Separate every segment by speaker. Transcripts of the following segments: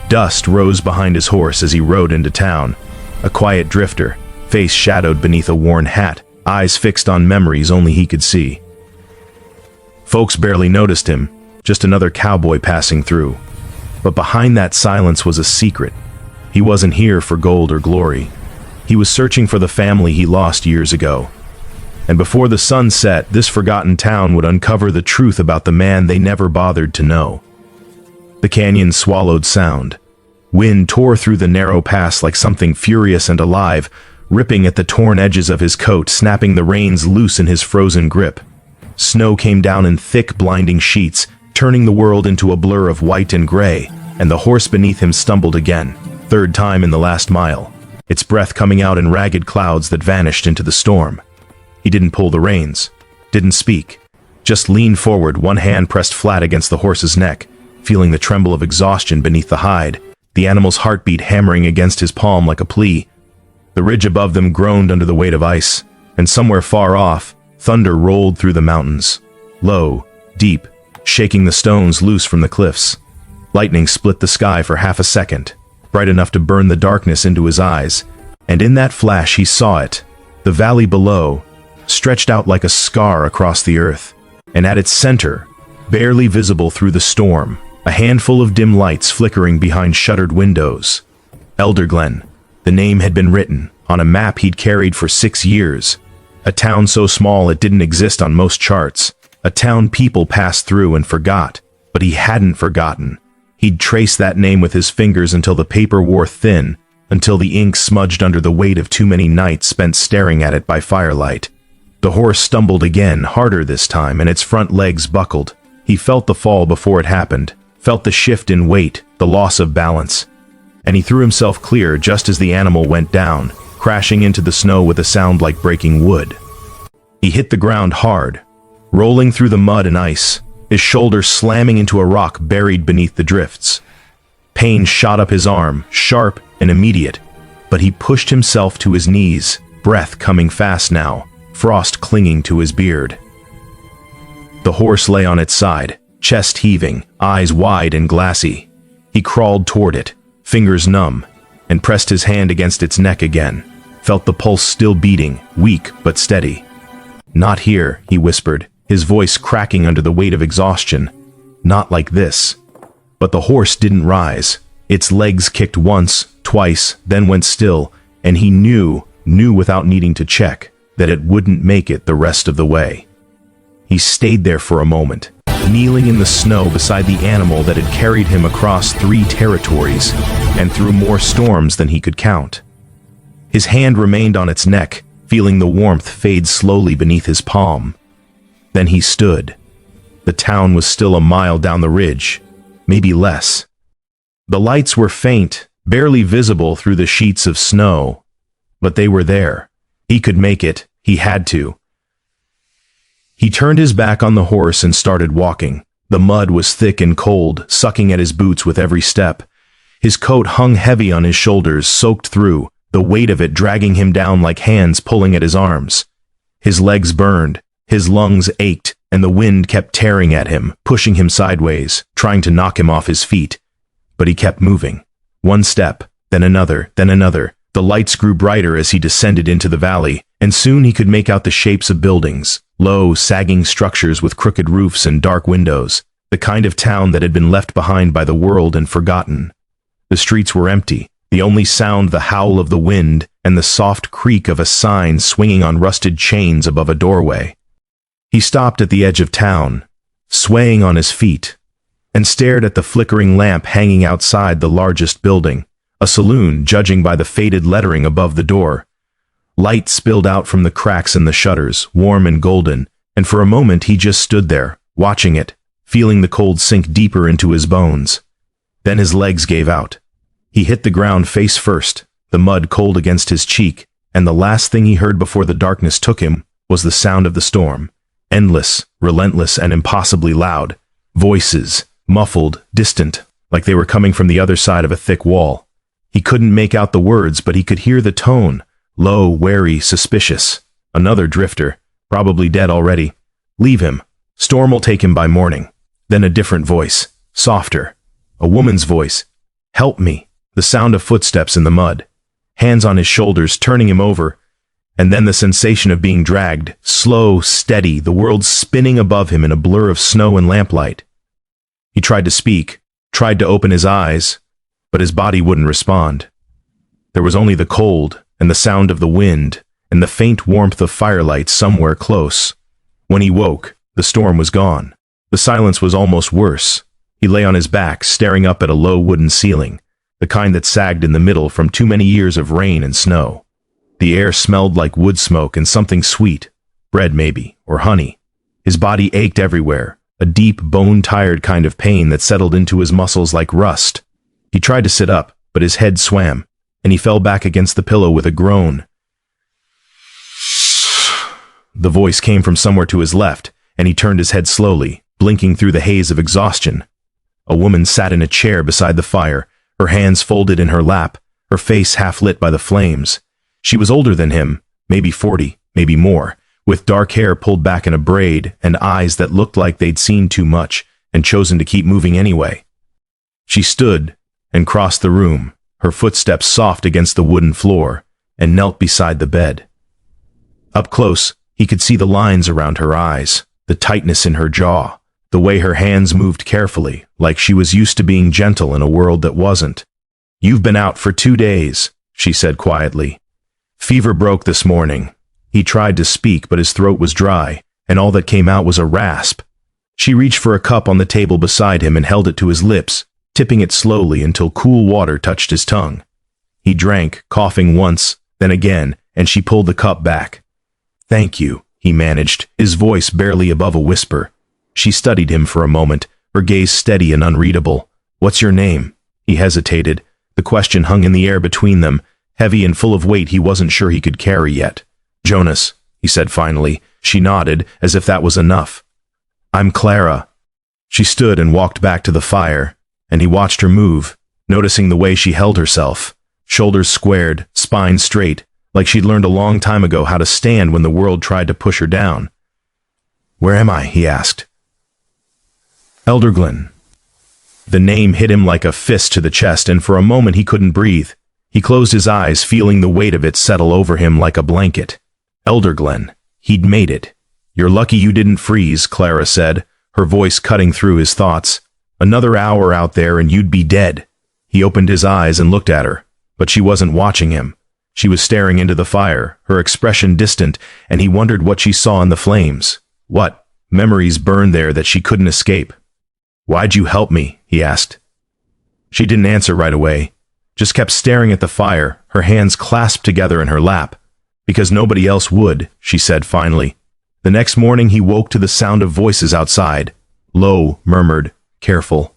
Speaker 1: Dust rose behind his horse as he rode into town. A quiet drifter, face shadowed beneath a worn hat, eyes fixed on memories only he could see. Folks barely noticed him, just another cowboy passing through. But behind that silence was a secret. He wasn't here for gold or glory. He was searching for the family he lost years ago. And before the sun set, this forgotten town would uncover the truth about the man they never bothered to know. The canyon swallowed sound. Wind tore through the narrow pass like something furious and alive, ripping at the torn edges of his coat, snapping the reins loose in his frozen grip. Snow came down in thick, blinding sheets, turning the world into a blur of white and gray, and the horse beneath him stumbled again, third time in the last mile, its breath coming out in ragged clouds that vanished into the storm. He didn't pull the reins, didn't speak, just leaned forward, one hand pressed flat against the horse's neck, feeling the tremble of exhaustion beneath the hide, the animal's heartbeat hammering against his palm like a plea. The ridge above them groaned under the weight of ice, and somewhere far off, thunder rolled through the mountains, low, deep, shaking the stones loose from the cliffs. Lightning split the sky for half a second, bright enough to burn the darkness into his eyes, and in that flash he saw it, the valley below, stretched out like a scar across the earth, and at its center, barely visible through the storm, a handful of dim lights flickering behind shuttered windows. Elderglen, the name had been written on a map he'd carried for 6 years, a town so small it didn't exist on most charts, a town people passed through and forgot, but he hadn't forgotten. He'd traced that name with his fingers until the paper wore thin, until the ink smudged under the weight of too many nights spent staring at it by firelight. The horse stumbled again, harder this time, and its front legs buckled. He felt the fall before it happened, felt the shift in weight, the loss of balance. And he threw himself clear just as the animal went down, crashing into the snow with a sound like breaking wood. He hit the ground hard, rolling through the mud and ice, his shoulder slamming into a rock buried beneath the drifts. Pain shot up his arm, sharp and immediate, but he pushed himself to his knees, breath coming fast now, frost clinging to his beard. The horse lay on its side, chest heaving, eyes wide and glassy. He crawled toward it, fingers numb, and pressed his hand against its neck again, felt the pulse still beating, weak but steady. "Not here," he whispered, his voice cracking under the weight of exhaustion. "Not like this." But the horse didn't rise. Its legs kicked once, twice, then went still, and he knew without needing to check, that it wouldn't make it the rest of the way. He stayed there for a moment, kneeling in the snow beside the animal that had carried him across 3 territories and through more storms than he could count. His hand remained on its neck, feeling the warmth fade slowly beneath his palm. Then he stood. The town was still a mile down the ridge, maybe less. The lights were faint, barely visible through the sheets of snow, but they were there. He could make it. He had to. He turned his back on the horse and started walking. The mud was thick and cold, sucking at his boots with every step. His coat hung heavy on his shoulders, soaked through, the weight of it dragging him down like hands pulling at his arms. His legs burned, his lungs ached, and the wind kept tearing at him, pushing him sideways, trying to knock him off his feet. But he kept moving. One step, then another, then another. The lights grew brighter as he descended into the valley, and soon he could make out the shapes of buildings, low, sagging structures with crooked roofs and dark windows, the kind of town that had been left behind by the world and forgotten. The streets were empty, the only sound the howl of the wind and the soft creak of a sign swinging on rusted chains above a doorway. He stopped at the edge of town, swaying on his feet, and stared at the flickering lamp hanging outside the largest building, a saloon judging by the faded lettering above the door. Light spilled out from the cracks in the shutters, warm and golden, and for a moment he just stood there, watching it, feeling the cold sink deeper into his bones. Then his legs gave out. He hit the ground face first, the mud cold against his cheek, and the last thing he heard before the darkness took him was the sound of the storm. Endless, relentless, and impossibly loud. Voices, muffled, distant, like they were coming from the other side of a thick wall. He couldn't make out the words, but he could hear the tone, low, wary, suspicious. Another drifter, probably dead already. Leave him. Storm will take him by morning. Then a different voice, softer. A woman's voice. "Help me." The sound of footsteps in the mud, hands on his shoulders turning him over, and then the sensation of being dragged, slow, steady, the world spinning above him in a blur of snow and lamplight. He tried to speak, tried to open his eyes, but his body wouldn't respond. There was only the cold and the sound of the wind and the faint warmth of firelight somewhere close. When he woke, the storm was gone. The silence was almost worse. He lay on his back, staring up at a low wooden ceiling, the kind that sagged in the middle from too many years of rain and snow. The air smelled like wood smoke and something sweet, bread maybe, or honey. His body ached everywhere, a deep, bone-tired kind of pain that settled into his muscles like rust. He tried to sit up, but his head swam, and he fell back against the pillow with a groan. The voice came from somewhere to his left, and he turned his head slowly, blinking through the haze of exhaustion. A woman sat in a chair beside the fire, her hands folded in her lap, her face half lit by the flames. She was older than him, maybe 40, maybe more, with dark hair pulled back in a braid and eyes that looked like they'd seen too much and chosen to keep moving anyway. She stood and crossed the room, her footsteps soft against the wooden floor, and knelt beside the bed. Up close, he could see the lines around her eyes, the tightness in her jaw, the way her hands moved carefully, like she was used to being gentle in a world that wasn't. "You've been out for 2 days," she said quietly. "Fever broke this morning." He tried to speak, but his throat was dry, and all that came out was a rasp. She reached for a cup on the table beside him and held it to his lips, tipping it slowly until cool water touched his tongue. He drank, coughing once, then again, and she pulled the cup back. "Thank you," he managed, his voice barely above a whisper. She studied him for a moment, her gaze steady and unreadable. "What's your name?" He hesitated. The question hung in the air between them, heavy and full of weight he wasn't sure he could carry yet. "Jonas," he said finally. She nodded, as if that was enough. "I'm Clara." She stood and walked back to the fire, and he watched her move, noticing the way she held herself, shoulders squared, spine straight, like she'd learned a long time ago how to stand when the world tried to push her down. "Where am I?" he asked. "Elderglen." The name hit him like a fist to the chest, and for a moment he couldn't breathe. He closed his eyes, feeling the weight of it settle over him like a blanket. Elderglen. He'd made it. "You're lucky you didn't freeze," Clara said, her voice cutting through his thoughts. "Another hour out there and you'd be dead." He opened his eyes and looked at her, but she wasn't watching him. She was staring into the fire, her expression distant, and he wondered what she saw in the flames. What memories burned there that she couldn't escape? "Why'd you help me?" he asked. She didn't answer right away, just kept staring at the fire, her hands clasped together in her lap. "Because nobody else would," she said finally. The next morning he woke to the sound of voices outside. Low, murmured, careful.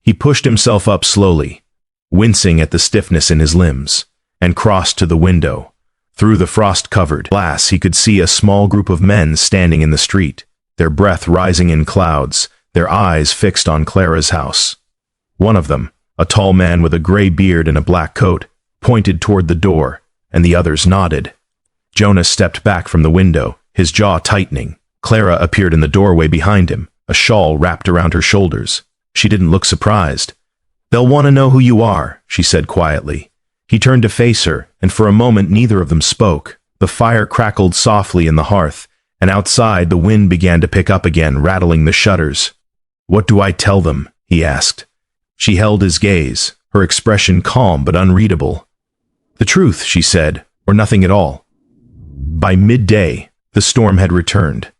Speaker 1: He pushed himself up slowly, wincing at the stiffness in his limbs, and crossed to the window. Through the frost-covered glass he could see a small group of men standing in the street, their breath rising in clouds, their eyes fixed on Clara's house. One of them, a tall man with a gray beard and a black coat, pointed toward the door, and the others nodded. Jonas stepped back from the window, his jaw tightening. Clara appeared in the doorway behind him, a shawl wrapped around her shoulders. She didn't look surprised. "They'll want to know who you are," she said quietly. He turned to face her, and for a moment neither of them spoke. The fire crackled softly in the hearth, and outside the wind began to pick up again, rattling the shutters. "What do I tell them?" he asked. She held his gaze, her expression calm but unreadable. "The truth," she said, "or nothing at all." By midday, the storm had returned.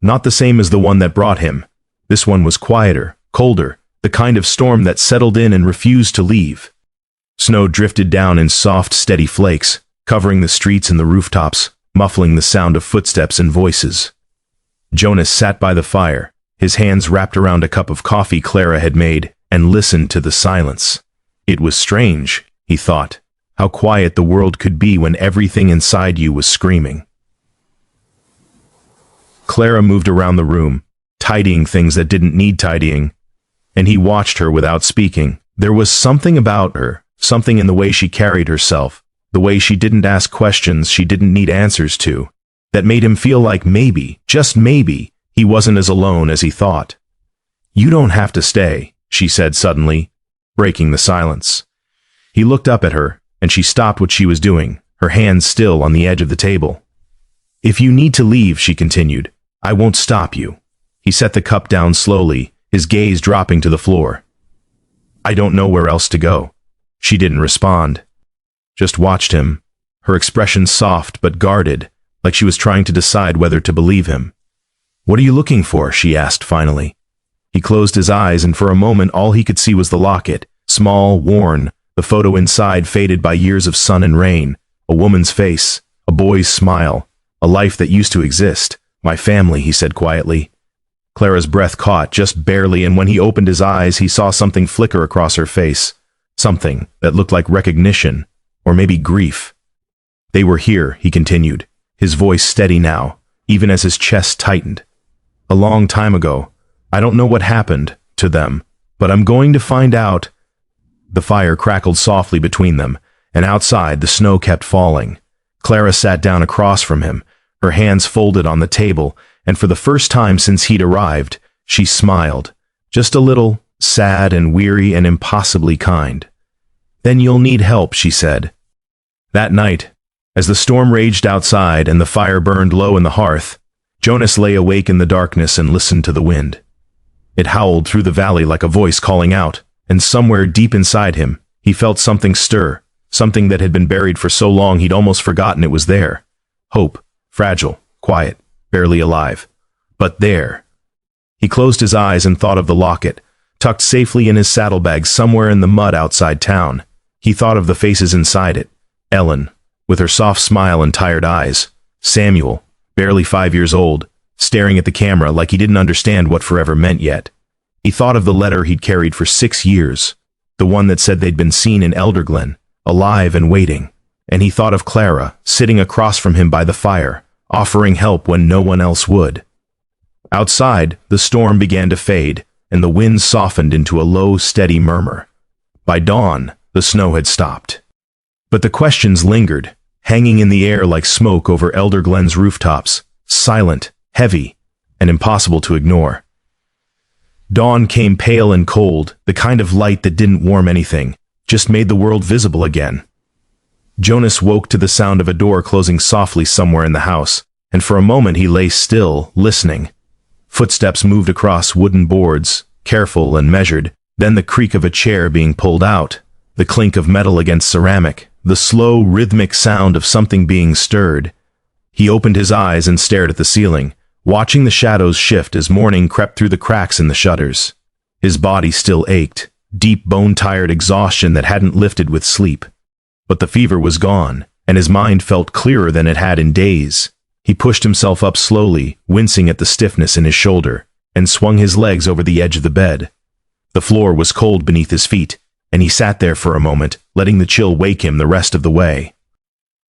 Speaker 1: Not the same as the one that brought him. This one was quieter, colder, the kind of storm that settled in and refused to leave. Snow drifted down in soft, steady flakes, covering the streets and the rooftops, muffling the sound of footsteps and voices. Jonas sat by the fire, his hands wrapped around a cup of coffee Clara had made, and listened to the silence. It was strange, he thought, how quiet the world could be when everything inside you was screaming. Clara moved around the room, tidying things that didn't need tidying, and he watched her without speaking. There was something about her, something in the way she carried herself, the way she didn't ask questions she didn't need answers to, that made him feel like maybe, just maybe, he wasn't as alone as he thought. "You don't have to stay," she said suddenly, breaking the silence. He looked up at her, and she stopped what she was doing, her hands still on the edge of the table. "If you need to leave," she continued, "I won't stop you." He set the cup down slowly, his gaze dropping to the floor. "I don't know where else to go." She didn't respond. Just watched him, her expression soft but guarded, like she was trying to decide whether to believe him. "What are you looking for?" she asked finally. He closed his eyes, and for a moment all he could see was the locket, small, worn, the photo inside faded by years of sun and rain, a woman's face, a boy's smile, a life that used to exist. "My family," he said quietly. Clara's breath caught just barely, and when he opened his eyes, he saw something flicker across her face, something that looked like recognition, or maybe grief. "They were here," he continued, his voice steady now, even as his chest tightened. "A long time ago. I don't know what happened to them, but I'm going to find out." The fire crackled softly between them, and outside the snow kept falling. Clara sat down across from him, her hands folded on the table, and for the first time since he'd arrived, she smiled, just a little, sad and weary and impossibly kind. "Then you'll need help," she said. That night, as the storm raged outside and the fire burned low in the hearth, Jonas lay awake in the darkness and listened to the wind. It howled through the valley like a voice calling out, and somewhere deep inside him, he felt something stir, something that had been buried for so long he'd almost forgotten it was there. Hope, fragile, quiet, barely alive. But there. He closed his eyes and thought of the locket, tucked safely in his saddlebag somewhere in the mud outside town. He thought of the faces inside it. Ellen, with her soft smile and tired eyes. Samuel, barely 5 years old, staring at the camera like he didn't understand what forever meant yet. He thought of the letter he'd carried for 6 years, the one that said they'd been seen in Elderglen, alive and waiting. And he thought of Clara, sitting across from him by the fire, offering help when no one else would. Outside, the storm began to fade, and the wind softened into a low, steady murmur. By dawn, the snow had stopped. But the questions lingered, hanging in the air like smoke over Elderglen's rooftops, silent, heavy, and impossible to ignore. Dawn came pale and cold, the kind of light that didn't warm anything, just made the world visible again. Jonas woke to the sound of a door closing softly somewhere in the house, and for a moment he lay still, listening. Footsteps moved across wooden boards, careful and measured, then the creak of a chair being pulled out, the clink of metal against ceramic, the slow, rhythmic sound of something being stirred. He opened his eyes and stared at the ceiling, watching the shadows shift as morning crept through the cracks in the shutters. His body still ached, deep bone-tired exhaustion that hadn't lifted with sleep. But the fever was gone, and his mind felt clearer than it had in days. He pushed himself up slowly, wincing at the stiffness in his shoulder, and swung his legs over the edge of the bed. The floor was cold beneath his feet, and he sat there for a moment, letting the chill wake him the rest of the way.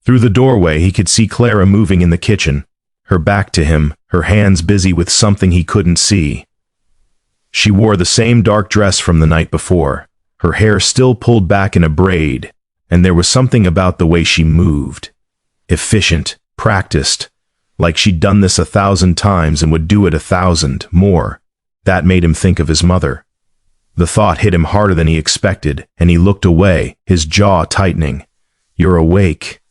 Speaker 1: Through the doorway he could see Clara moving in the kitchen, her back to him, her hands busy with something he couldn't see. She wore the same dark dress from the night before, her hair still pulled back in a braid, and there was something about the way she moved. Efficient, practiced, like she'd done this 1,000 times and would do it 1,000 more. That made him think of his mother. The thought hit him harder than he expected, and he looked away, his jaw tightening. "You're awake."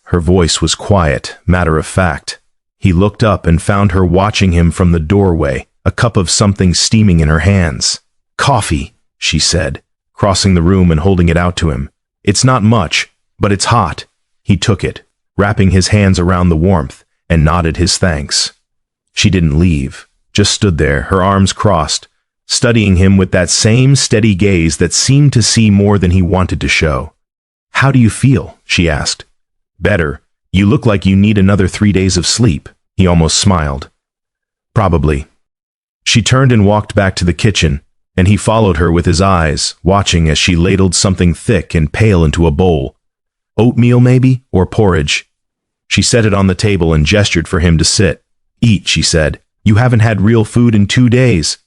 Speaker 1: Her voice was quiet, matter of fact. He looked up and found her watching him from the doorway, a cup of something steaming in her hands. "Coffee," she said, crossing the room and holding it out to him. "It's not much, but it's hot." He took it, wrapping his hands around the warmth, and nodded his thanks. She didn't leave, just stood there, her arms crossed, studying him with that same steady gaze that seemed to see more than he wanted to show. "How do you feel?" she asked. "Better. You look like you need another 3 days of sleep." He almost smiled. "Probably." She turned and walked back to the kitchen, and he followed her with his eyes, watching as she ladled something thick and pale into a bowl. "Oatmeal, maybe, or porridge?" She set it on the table and gestured for him to sit. "Eat," she said. "You haven't had real food in 2 days."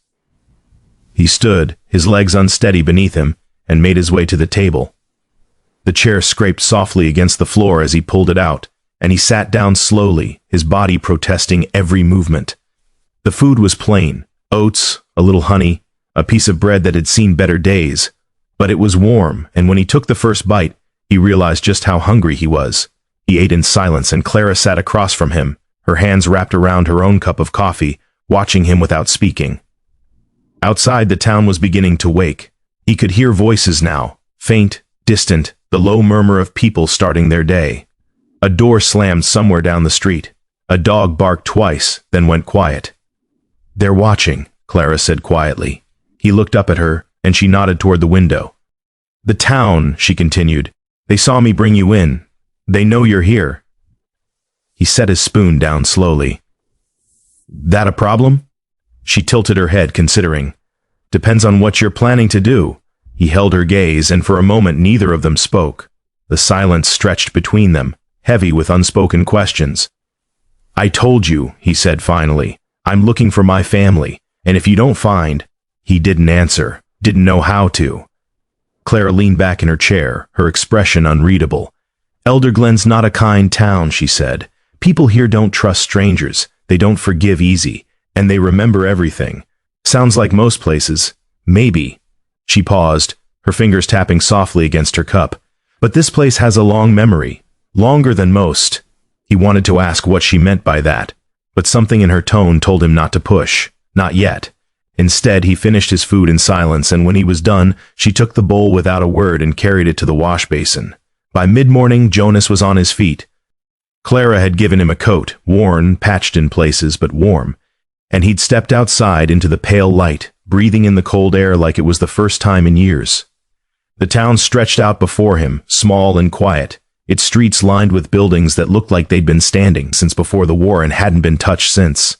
Speaker 1: He stood, his legs unsteady beneath him, and made his way to the table. The chair scraped softly against the floor as he pulled it out, and he sat down slowly, his body protesting every movement. The food was plain: oats, a little honey, a piece of bread that had seen better days, But it was warm, and when he took the first bite, he realized just how hungry he was. He ate in silence, and Clara sat across from him, her hands wrapped around her own cup of coffee, watching him without speaking. Outside, the town was beginning to wake. He could hear voices now, faint, distant, the low murmur of people starting their day. A door slammed somewhere down the street. A dog barked twice, then went quiet. "They're watching," Clara said quietly. He looked up at her, and she nodded toward the window. "The town," she continued. "They saw me bring you in. They know you're here." He set his spoon down slowly. "That a problem?" She tilted her head, considering. "Depends on what you're planning to do." He held her gaze, and for a moment neither of them spoke. The silence stretched between them, heavy with unspoken questions. "I told you," he said finally. "I'm looking for my family, and if you don't find—" He didn't answer, didn't know how to. Clara leaned back in her chair, her expression unreadable. "Elderglen's not a kind town," she said. "People here don't trust strangers, they don't forgive easy, and they remember everything. Sounds like most places. Maybe." She paused, her fingers tapping softly against her cup. "But this place has a long memory, longer than most." He wanted to ask what she meant by that, but something in her tone told him not to push, not yet. Instead, he finished his food in silence, and when he was done, she took the bowl without a word and carried it to the wash basin. By mid-morning, Jonas was on his feet. Clara had given him a coat, worn, patched in places, but warm, and he'd stepped outside into the pale light, breathing in the cold air like it was the first time in years. The town stretched out before him, small and quiet, its streets lined with buildings that looked like they'd been standing since before the war and hadn't been touched since.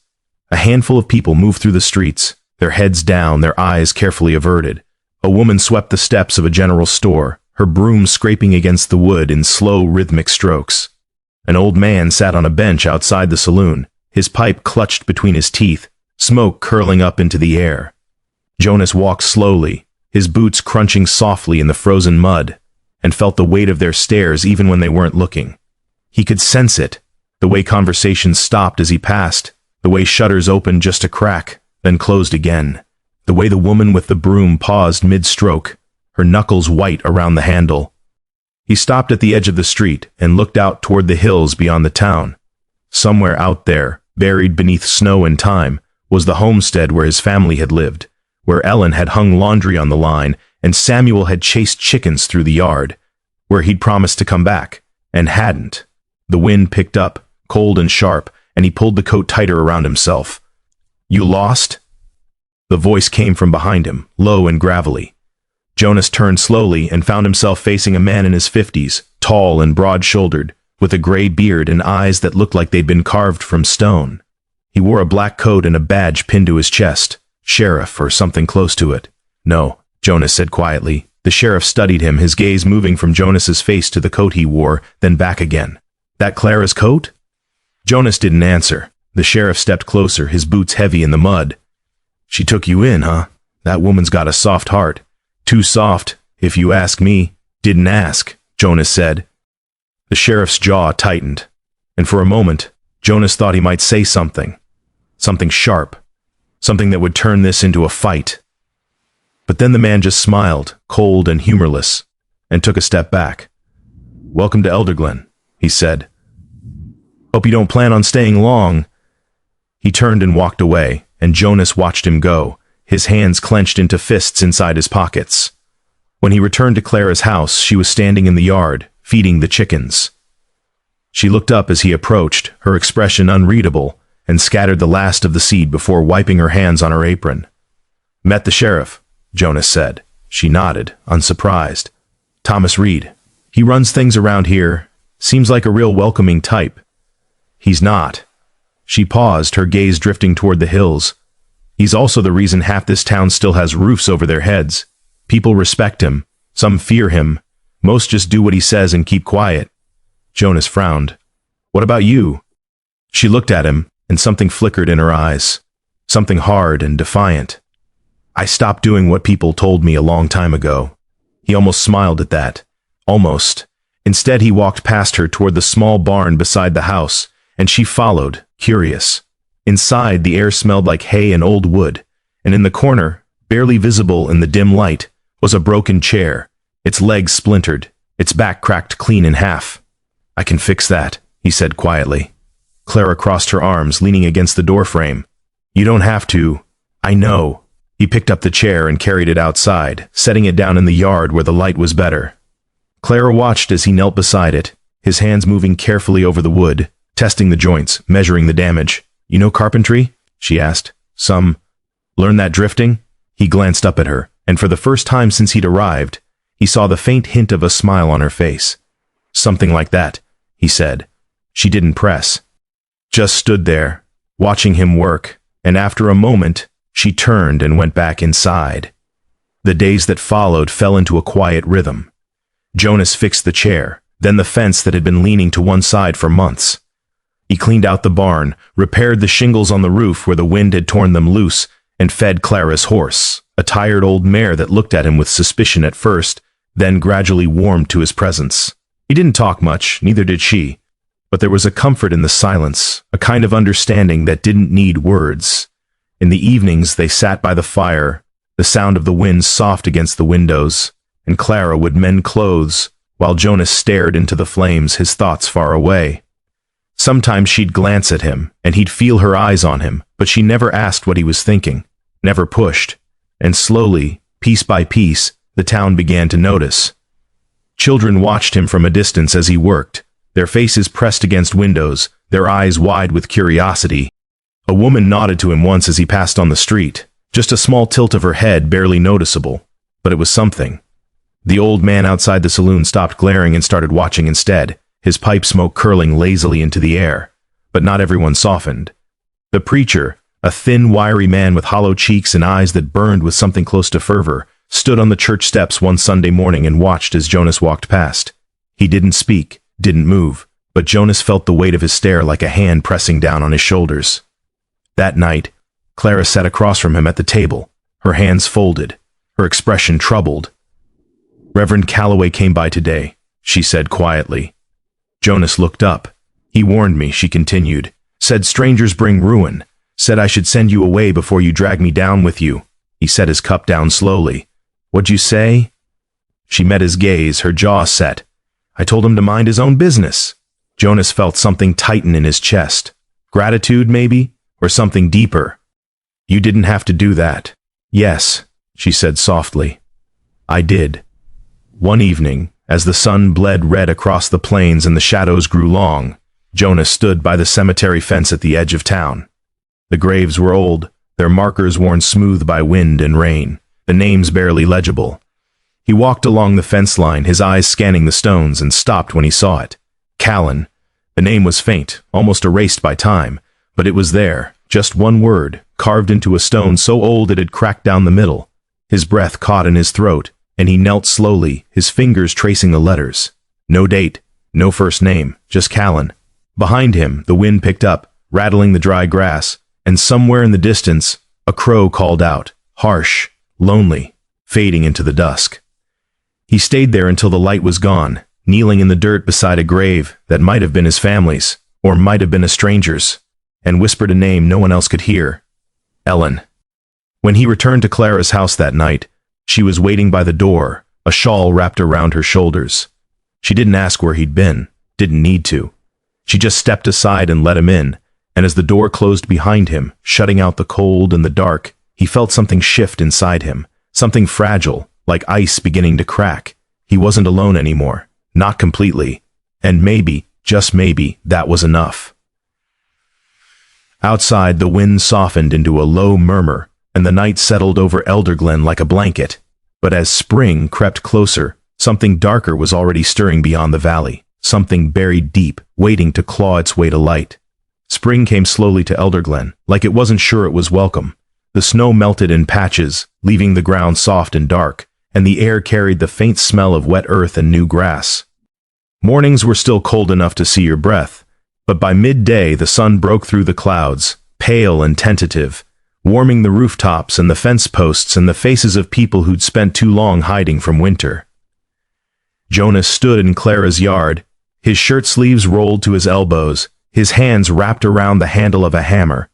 Speaker 1: A handful of people moved through the streets, their heads down, their eyes carefully averted. A woman swept the steps of a general store, her broom scraping against the wood in slow, rhythmic strokes. An old man sat on a bench outside the saloon, his pipe clutched between his teeth, smoke curling up into the air. Jonas walked slowly, his boots crunching softly in the frozen mud, and felt the weight of their stares even when they weren't looking. He could sense it, the way conversations stopped as he passed, the way shutters opened just a crack, then closed again, the way the woman with the broom paused mid-stroke, her knuckles white around the handle. He stopped at the edge of the street and looked out toward the hills beyond the town. Somewhere out there, buried beneath snow and time, was the homestead where his family had lived, where Ellen had hung laundry on the line and Samuel had chased chickens through the yard, where he'd promised to come back, and hadn't. The wind picked up, cold and sharp, and he pulled the coat tighter around himself. "You lost?" The voice came from behind him, low and gravelly. Jonas turned slowly and found himself facing a man in his 50s, tall and broad-shouldered, with a gray beard and eyes that looked like they'd been carved from stone. He wore a black coat and a badge pinned to his chest, sheriff or something close to it. "No," Jonas said quietly. The sheriff studied him, his gaze moving from Jonas's face to the coat he wore, then back again. "That Clara's coat?" Jonas didn't answer. The sheriff stepped closer, his boots heavy in the mud. "She took you in, huh? That woman's got a soft heart. Too soft, if you ask me." "Didn't ask," Jonas said. The sheriff's jaw tightened, and for a moment, Jonas thought he might say something. Something sharp. Something that would turn this into a fight. But then the man just smiled, cold and humorless, and took a step back. "Welcome to Elderglen," he said. "Hope you don't plan on staying long." He turned and walked away, and Jonas watched him go, his hands clenched into fists inside his pockets. When he returned to Clara's house, she was standing in the yard, feeding the chickens. She looked up as he approached, her expression unreadable, and scattered the last of the seed before wiping her hands on her apron. "Met the sheriff," Jonas said. She nodded, unsurprised. "Thomas Reed. He runs things around here. Seems like a real welcoming type." "He's not." She paused, her gaze drifting toward the hills. "He's also the reason half this town still has roofs over their heads. People respect him. Some fear him. Most just do what he says and keep quiet." Jonas frowned. "What about you?" She looked at him, and something flickered in her eyes. Something hard and defiant. "I stopped doing what people told me a long time ago." He almost smiled at that. Almost. Instead, he walked past her toward the small barn beside the house, and she followed, curious. Inside, the air smelled like hay and old wood, and in the corner, barely visible in the dim light, was a broken chair, its legs splintered, its back cracked clean in half. "I can fix that," he said quietly. Clara crossed her arms, leaning against the doorframe. "You don't have to. I know." He picked up the chair and carried it outside, setting it down in the yard where the light was better. Clara watched as he knelt beside it, his hands moving carefully over the wood, testing the joints, measuring the damage. "You know carpentry?" she asked. "Some. Learn that drifting?" He glanced up at her, and for the first time since he'd arrived, he saw the faint hint of a smile on her face. "Something like that," he said. She didn't press. Just stood there, watching him work, and after a moment, she turned and went back inside. The days that followed fell into a quiet rhythm. Jonas fixed the chair, then the fence that had been leaning to one side for months. He cleaned out the barn, repaired the shingles on the roof where the wind had torn them loose, and fed Clara's horse, a tired old mare that looked at him with suspicion at first, then gradually warmed to his presence. He didn't talk much, neither did she, but there was a comfort in the silence, a kind of understanding that didn't need words. In the evenings they sat by the fire, the sound of the wind soft against the windows, and Clara would mend clothes, while Jonas stared into the flames, his thoughts far away. Sometimes she'd glance at him, and he'd feel her eyes on him, but she never asked what he was thinking, never pushed. And slowly, piece by piece, the town began to notice. Children watched him from a distance as he worked, their faces pressed against windows, their eyes wide with curiosity. A woman nodded to him once as he passed on the street, just a small tilt of her head barely noticeable, but it was something. The old man outside the saloon stopped glaring and started watching instead, his pipe smoke curling lazily into the air. But not everyone softened. The preacher, a thin, wiry man with hollow cheeks and eyes that burned with something close to fervor, stood on the church steps one Sunday morning and watched as Jonas walked past. He didn't speak, didn't move, but Jonas felt the weight of his stare like a hand pressing down on his shoulders. That night, Clara sat across from him at the table, her hands folded, her expression troubled. "Reverend Calloway came by today," she said quietly. Jonas looked up. "He warned me," she continued. "Said strangers bring ruin. Said I should send you away before you drag me down with you." He set his cup down slowly. "What'd you say?" She met his gaze, her jaw set. "I told him to mind his own business." Jonas felt something tighten in his chest. Gratitude, maybe? Or something deeper. "You didn't have to do that." "Yes," she said softly. "I did." One evening, as the sun bled red across the plains and the shadows grew long, Jonas stood by the cemetery fence at the edge of town. The graves were old, their markers worn smooth by wind and rain, the names barely legible. He walked along the fence line, his eyes scanning the stones, and stopped when he saw it. Callan. The name was faint, almost erased by time, but it was there, just one word, carved into a stone so old it had cracked down the middle. His breath caught in his throat, and he knelt slowly, his fingers tracing the letters. No date, no first name, just Callan. Behind him, the wind picked up, rattling the dry grass, and somewhere in the distance, a crow called out, harsh, lonely, fading into the dusk. He stayed there until the light was gone, kneeling in the dirt beside a grave that might have been his family's, or might have been a stranger's, and whispered a name no one else could hear. Ellen. When he returned to Clara's house that night, she was waiting by the door, a shawl wrapped around her shoulders. She didn't ask where he'd been, didn't need to. She just stepped aside and let him in, and as the door closed behind him, shutting out the cold and the dark, he felt something shift inside him, something fragile, like ice beginning to crack. He wasn't alone anymore, not completely, and maybe, just maybe, that was enough. Outside, the wind softened into a low murmur, and the night settled over Elderglen like a blanket. But as spring crept closer, something darker was already stirring beyond the valley, something buried deep, waiting to claw its way to light. Spring came slowly to Elderglen, like it wasn't sure it was welcome. The snow melted in patches, leaving the ground soft and dark, and the air carried the faint smell of wet earth and new grass. Mornings were still cold enough to see your breath, but by midday the sun broke through the clouds, pale and tentative, warming the rooftops and the fence posts and the faces of people who'd spent too long hiding from winter. Jonas stood in Clara's yard, his shirt sleeves rolled to his elbows, his hands wrapped around the handle of a hammer.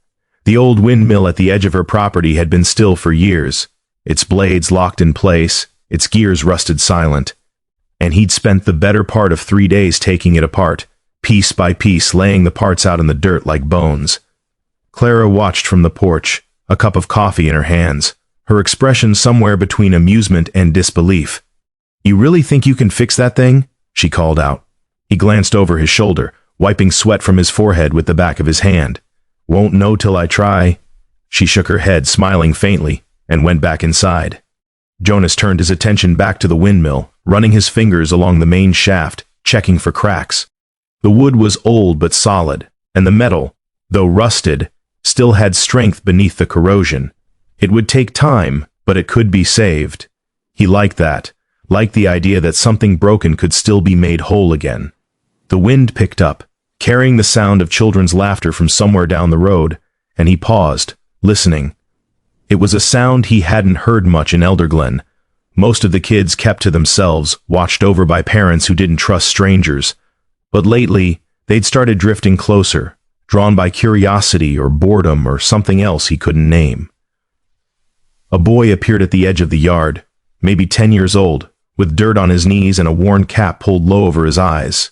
Speaker 1: The old windmill at the edge of her property had been still for years, its blades locked in place, its gears rusted silent, and he'd spent the better part of 3 days taking it apart, piece by piece, laying the parts out in the dirt like bones. Clara watched from the porch, a cup of coffee in her hands, her expression somewhere between amusement and disbelief. "You really think you can fix that thing?" she called out. He glanced over his shoulder, wiping sweat from his forehead with the back of his hand. "Won't know till I try." She shook her head, smiling faintly, and went back inside. Jonas turned his attention back to the windmill, running his fingers along the main shaft, checking for cracks. The wood was old but solid, and the metal, though rusted, still had strength beneath the corrosion. It would take time, but it could be saved. He liked that, liked the idea that something broken could still be made whole again. The wind picked up, carrying the sound of children's laughter from somewhere down the road, and he paused, listening. It was a sound he hadn't heard much in Elderglen. Most of the kids kept to themselves, watched over by parents who didn't trust strangers. But lately, they'd started drifting closer, drawn by curiosity or boredom or something else he couldn't name. A boy appeared at the edge of the yard, maybe 10 years old, with dirt on his knees and a worn cap pulled low over his eyes.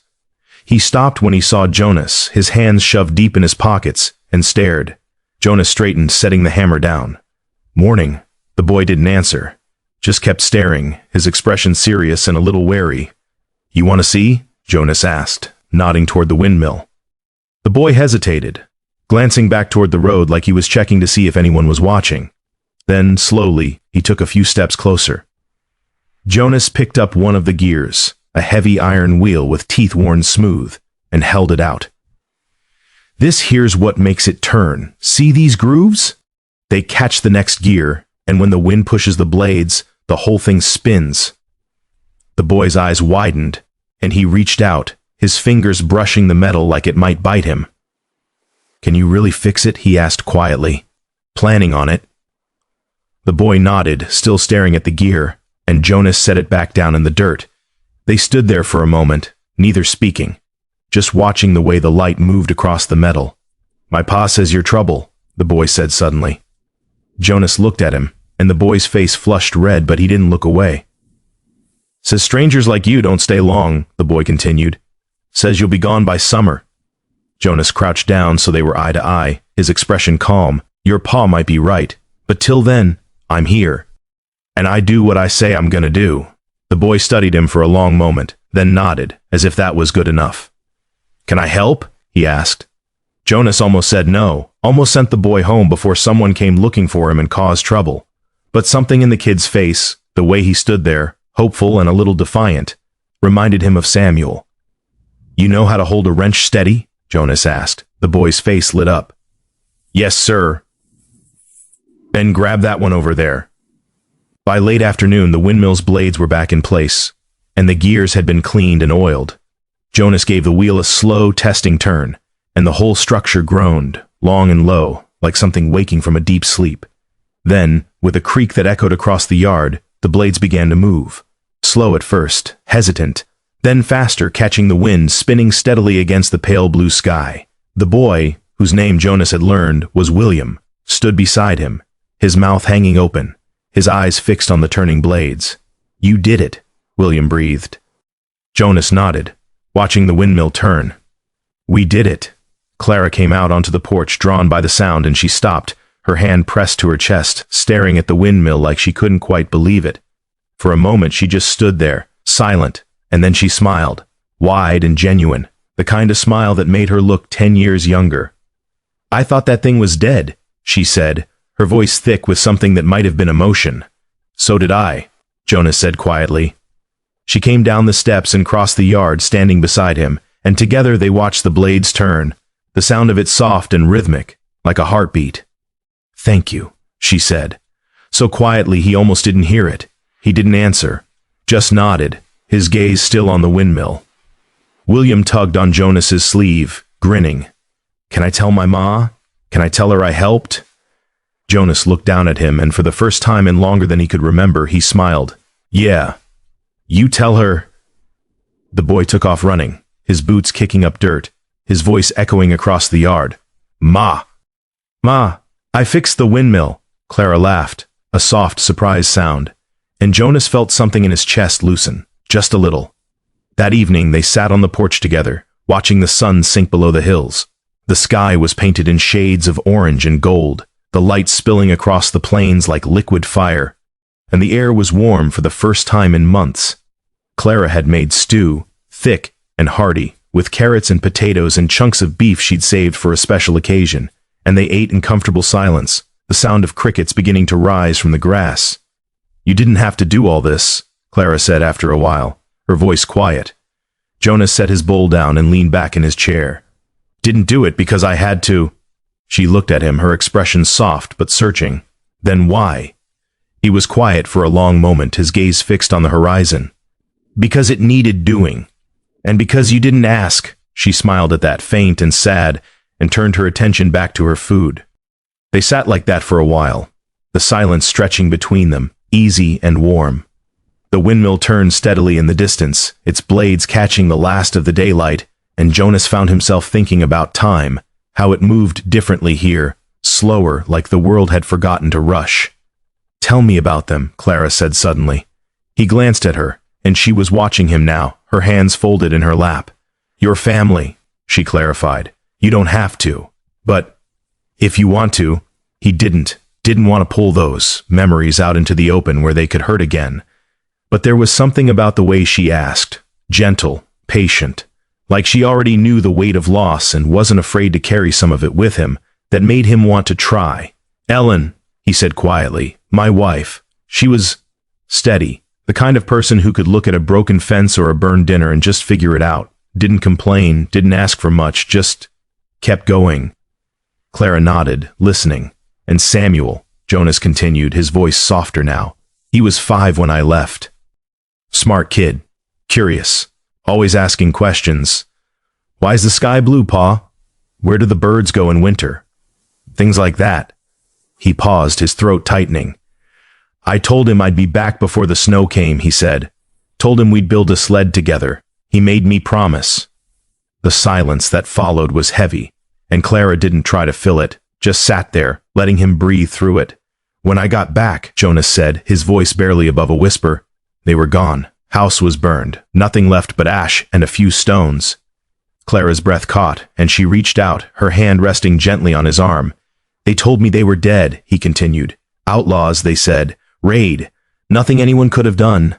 Speaker 1: He stopped when he saw Jonas, his hands shoved deep in his pockets, and stared. Jonas straightened, setting the hammer down. "Morning." The boy didn't answer, just kept staring, his expression serious and a little wary. "You want to see?" Jonas asked, nodding toward the windmill. The boy hesitated, glancing back toward the road like he was checking to see if anyone was watching. Then, slowly, he took a few steps closer. Jonas picked up one of the gears, a heavy iron wheel with teeth worn smooth, and held it out. "This here's what makes it turn. See these grooves? They catch the next gear, and when the wind pushes the blades, the whole thing spins." The boy's eyes widened, and he reached out, his fingers brushing the metal like it might bite him. "Can you really fix it?" he asked quietly. "Planning on it." The boy nodded, still staring at the gear, and Jonas set it back down in the dirt. They stood there for a moment, neither speaking, just watching the way the light moved across the metal. "My pa says you're trouble," the boy said suddenly. Jonas looked at him, and the boy's face flushed red, but he didn't look away. "Says strangers like you don't stay long," the boy continued. "Says you'll be gone by summer." Jonas crouched down so they were eye to eye, his expression calm. "Your pa might be right, but till then, I'm here. And I do what I say I'm gonna do." The boy studied him for a long moment, then nodded, as if that was good enough. "Can I help?" he asked. Jonas almost said no, almost sent the boy home before someone came looking for him and caused trouble. But something in the kid's face, the way he stood there, hopeful and a little defiant, reminded him of Samuel. "You know how to hold a wrench steady?" Jonas asked. The boy's face lit up. "Yes, sir." "Then grab that one over there." By late afternoon, the windmill's blades were back in place, and the gears had been cleaned and oiled. Jonas gave the wheel a slow, testing turn, and the whole structure groaned, long and low, like something waking from a deep sleep. Then, with a creak that echoed across the yard, the blades began to move. Slow at first, hesitant, then faster, catching the wind, spinning steadily against the pale blue sky. The boy, whose name Jonas had learned, was William, stood beside him, his mouth hanging open, his eyes fixed on the turning blades. "You did it," William breathed. Jonas nodded, watching the windmill turn. "We did it." Clara came out onto the porch, drawn by the sound, and she stopped, her hand pressed to her chest, staring at the windmill like she couldn't quite believe it. For a moment she just stood there, silent, and then she smiled, wide and genuine, the kind of smile that made her look 10 years younger. "I thought that thing was dead," she said, her voice thick with something that might have been emotion. "So did I," Jonas said quietly. She came down the steps and crossed the yard, standing beside him, and together they watched the blades turn, the sound of it soft and rhythmic, like a heartbeat. "Thank you," she said, so quietly he almost didn't hear it. He didn't answer, just nodded, his gaze still on the windmill. William tugged on Jonas's sleeve, grinning. "Can I tell my ma? Can I tell her I helped?" Jonas looked down at him, and for the first time in longer than he could remember, he smiled. "Yeah. You tell her." The boy took off running, his boots kicking up dirt, his voice echoing across the yard. "Ma! Ma! I fixed the windmill." Clara laughed, a soft, surprised sound. and Jonas felt something in his chest loosen, just a little. That evening they sat on the porch together, watching the sun sink below the hills. The sky was painted in shades of orange and gold, the light spilling across the plains like liquid fire, and the air was warm for the first time in months. Clara had made stew, thick and hearty, with carrots and potatoes and chunks of beef she'd saved for a special occasion, and they ate in comfortable silence, the sound of crickets beginning to rise from the grass. "You didn't have to do all this," Clara said after a while, her voice quiet. Jonas set his bowl down and leaned back in his chair. "Didn't do it because I had to." She looked at him, her expression soft but searching. "Then why?" He was quiet for a long moment, his gaze fixed on the horizon. "Because it needed doing. And because you didn't ask." She smiled at that, faint and sad, and turned her attention back to her food. They sat like that for a while, the silence stretching between them, easy and warm. The windmill turned steadily in the distance, its blades catching the last of the daylight, and Jonas found himself thinking about time, how it moved differently here, slower, like the world had forgotten to rush. "Tell me about them," Clara said suddenly. He glanced at her, and she was watching him now, her hands folded in her lap. "Your family," she clarified. "You don't have to. But if you want to." He didn't want to pull those memories out into the open where they could hurt again. But there was something about the way she asked, gentle, patient, like she already knew the weight of loss and wasn't afraid to carry some of it with him, that made him want to try. "Ellen," he said quietly, "my wife, she was steady, the kind of person who could look at a broken fence or a burned dinner and just figure it out, didn't complain, didn't ask for much, just kept going." Clara nodded, listening. "And Samuel," Jonas continued, his voice softer now. "He was 5 when I left. Smart kid, curious, always asking questions. Why's the sky blue, Pa? Where do the birds go in winter? Things like that." He paused, his throat tightening. "I told him I'd be back before the snow came," he said. "Told him we'd build a sled together. He made me promise." The silence that followed was heavy, and Clara didn't try to fill it, just sat there, letting him breathe through it. "When I got back," Jonas said, his voice barely above a whisper, "they were gone. House was burned, nothing left but ash and a few stones." Clara's breath caught, and she reached out, her hand resting gently on his arm. "They told me they were dead," he continued. "Outlaws, they said. Raid. Nothing anyone could have done."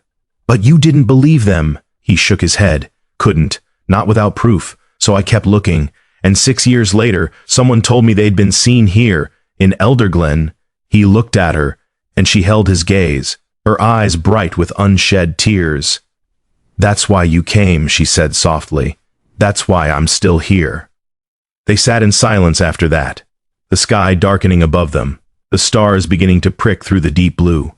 Speaker 1: "But you didn't believe them." He shook his head. "Couldn't. Not without proof. So I kept looking. And 6 years later, someone told me they'd been seen here, in Elderglen." He looked at her, and she held his gaze, her eyes bright with unshed tears. "That's why you came," she said softly. "That's why I'm still here." They sat in silence after that, the sky darkening above them, the stars beginning to prick through the deep blue.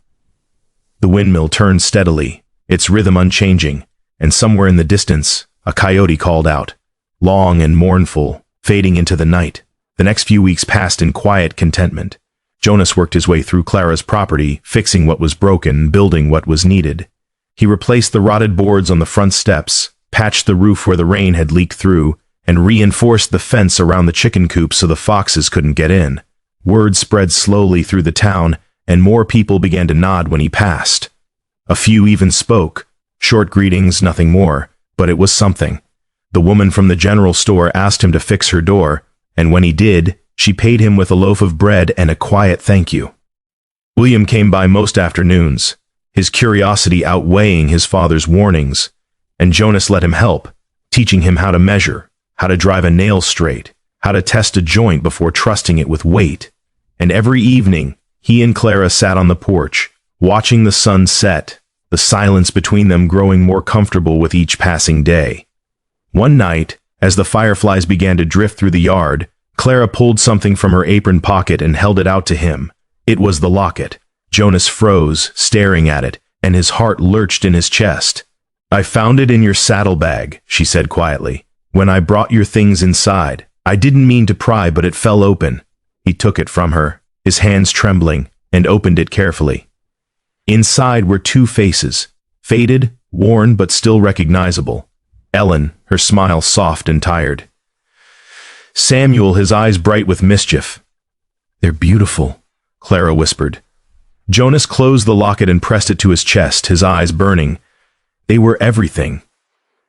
Speaker 1: The windmill turned steadily, its rhythm unchanging, and somewhere in the distance, a coyote called out, long and mournful, fading into the night. The next few weeks passed in quiet contentment. Jonas worked his way through Clara's property, fixing what was broken, building what was needed. He replaced the rotted boards on the front steps, patched the roof where the rain had leaked through, and reinforced the fence around the chicken coop so the foxes couldn't get in. Word spread slowly through the town, and more people began to nod when he passed. A few even spoke. Short greetings, nothing more, but it was something. The woman from the general store asked him to fix her door, and when he did, she paid him with a loaf of bread and a quiet thank you. William came by most afternoons, his curiosity outweighing his father's warnings, and Jonas let him help, teaching him how to measure, how to drive a nail straight, how to test a joint before trusting it with weight. And every evening, he and Clara sat on the porch, watching the sun set, the silence between them growing more comfortable with each passing day. One night, as the fireflies began to drift through the yard, Clara pulled something from her apron pocket and held it out to him. It was the locket. Jonas froze, staring at it, and his heart lurched in his chest. "I found it in your saddlebag," she said quietly. "When I brought your things inside. I didn't mean to pry, but it fell open." He took it from her, his hands trembling, and opened it carefully. Inside were 2 faces, faded, worn, but still recognizable. Ellen, her smile soft and tired. Samuel, his eyes bright with mischief. "They're beautiful," Clara whispered. Jonas closed the locket and pressed it to his chest, his eyes burning. They were everything.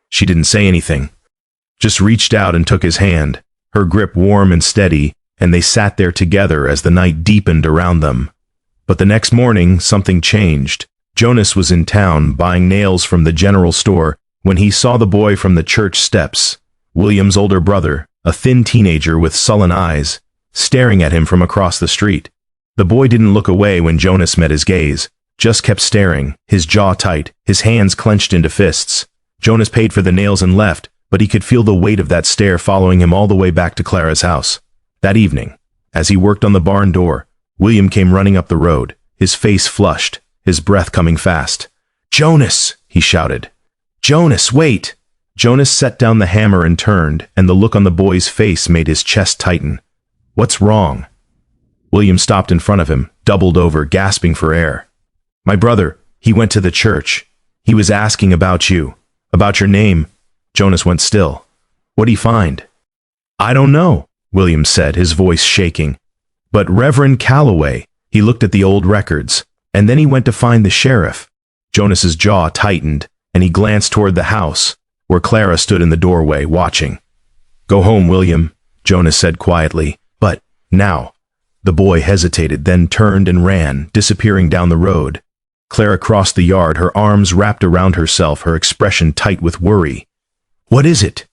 Speaker 1: She didn't say anything, just reached out and took his hand, her grip warm and steady, and they sat there together as the night deepened around them. But the next morning, something changed. Jonas was in town buying nails from the general store when he saw the boy from the church steps, William's older brother, a thin teenager with sullen eyes, staring at him from across the street. The boy didn't look away when Jonas met his gaze, just kept staring, his jaw tight, his hands clenched into fists. Jonas paid for the nails and left, but he could feel the weight of that stare following him all the way back to Clara's house. That evening, as he worked on the barn door, William came running up the road, his face flushed, his breath coming fast. "Jonas!" he shouted. "Jonas, wait!" Jonas set down the hammer and turned, and the look on the boy's face made his chest tighten. "What's wrong?" William stopped in front of him, doubled over, gasping for air. "My brother, he went to the church. He was asking about you, about your name." Jonas went still. "What'd he find?" "I don't know," William said, his voice shaking. "But Reverend Calloway." He looked at the old records, and then he went to find the sheriff. Jonas's jaw tightened, and he glanced toward the house, where Clara stood in the doorway, watching. "Go home, William," Jonas said quietly. "But now." The boy hesitated, then turned and ran, disappearing down the road. Clara crossed the yard, her arms wrapped around herself, her expression tight with worry. "What is it?"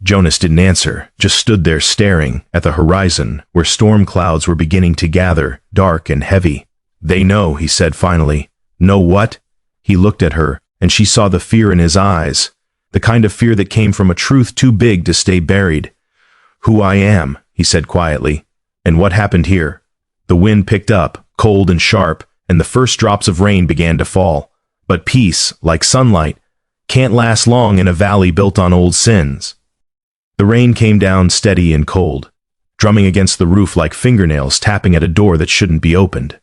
Speaker 1: Jonas didn't answer, just stood there staring at the horizon, where storm clouds were beginning to gather, dark and heavy. "They know," he said finally. "Know what?" He looked at her, and she saw the fear in his eyes, the kind of fear that came from a truth too big to stay buried. "Who I am," he said quietly. "And what happened here." The wind picked up, cold and sharp, and the first drops of rain began to fall. But peace, like sunlight, can't last long in a valley built on old sins. The rain came down steady and cold, drumming against the roof like fingernails tapping at a door that shouldn't be opened.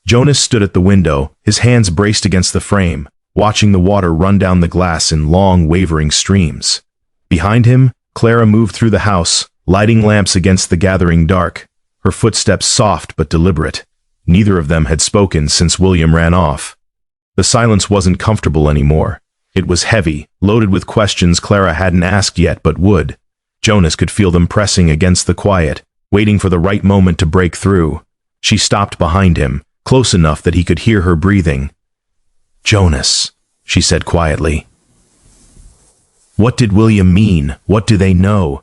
Speaker 1: Jonas stood at the window, his hands braced against the frame, watching the water run down the glass in long, wavering streams. Behind him, Clara moved through the house, lighting lamps against the gathering dark, her footsteps soft but deliberate. Neither of them had spoken since William ran off. The silence wasn't comfortable anymore. It was heavy, loaded with questions Clara hadn't asked yet but would. Jonas could feel them pressing against the quiet, waiting for the right moment to break through. She stopped behind him, close enough that he could hear her breathing. "Jonas," she said quietly. What did William mean? What do they know?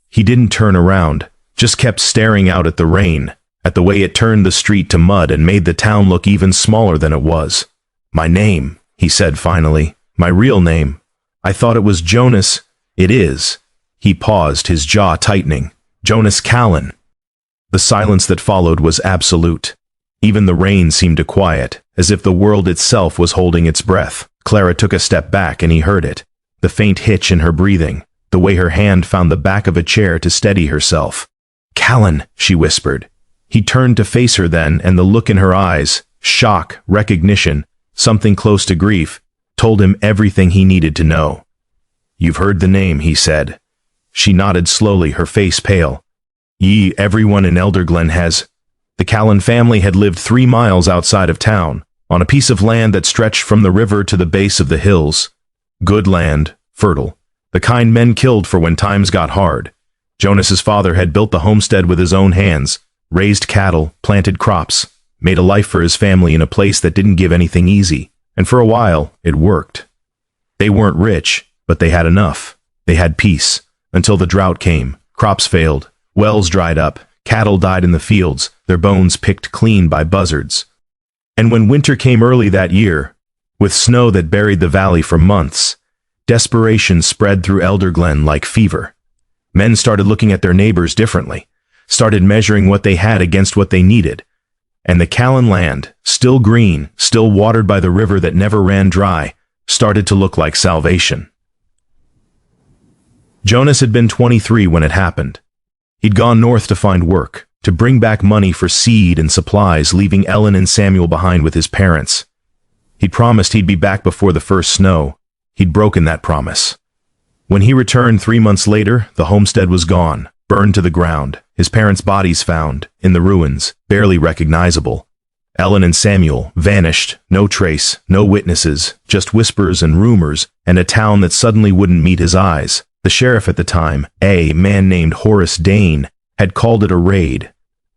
Speaker 1: He didn't turn around, just kept staring out at the rain, at the way it turned the street to mud and made the town look even smaller than it was. "My name," he said finally. "My real name. I thought it was Jonas." "It is." He paused, his jaw tightening. "Jonas Callan." The silence that followed was absolute. Even the rain seemed to quiet, as if the world itself was holding its breath. Clara took a step back and he heard it. The faint hitch in her breathing, the way her hand found the back of a chair to steady herself. "Callan," she whispered. He turned to face her then, and the look in her eyes, shock, recognition, something close to grief, told him everything he needed to know. "You've heard the name," he said. She nodded slowly, her face pale. Everyone in Elderglen has." The Callan family had lived 3 miles outside of town, on a piece of land that stretched from the river to the base of the hills. Good land, fertile, the kind men killed for when times got hard. Jonas's father had built the homestead with his own hands, raised cattle, planted crops, made a life for his family in a place that didn't give anything easy, and for a while, it worked. They weren't rich, but they had enough. They had peace, until the drought came, crops failed, wells dried up, cattle died in the fields, their bones picked clean by buzzards. And when winter came early that year, with snow that buried the valley for months, desperation spread through Elderglen like fever. Men started looking at their neighbors differently, started measuring what they had against what they needed. And the Callan land, still green, still watered by the river that never ran dry, started to look like salvation. Jonas had been 23 when it happened. He'd gone north to find work, to bring back money for seed and supplies, leaving Ellen and Samuel behind with his parents. He'd promised he'd be back before the first snow. He'd broken that promise. When he returned 3 months later, the homestead was gone, burned to the ground, His parents' bodies found, in the ruins, barely recognizable. Ellen and Samuel vanished, no trace, no witnesses, just whispers and rumors, and a town that suddenly wouldn't meet his eyes. The sheriff at the time, a man named Horace Dane, had called it a raid.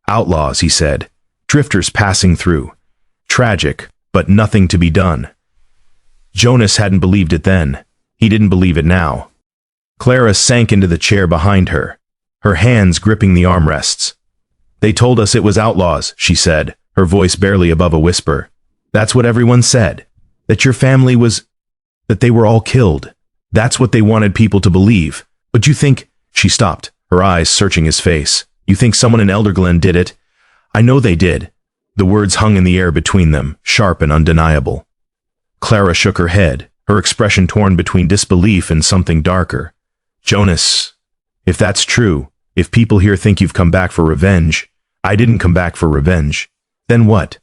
Speaker 1: Outlaws, he said. Drifters passing through. Tragic, but nothing to be done. Jonas hadn't believed it then. He didn't believe it now. Clara sank into the chair behind her, her hands gripping the armrests. They told us it was outlaws, she said, her voice barely above a whisper. That's what everyone said. That your family was... that they were all killed. That's what they wanted people to believe. But you think... She stopped, her eyes searching his face. You think someone in Elderglen did it? I know they did. The words hung in the air between them, sharp and undeniable. Clara shook her head, her expression torn between disbelief and something darker. Jonas, if that's true, if people here think you've come back for revenge, I didn't come back for revenge. Then what?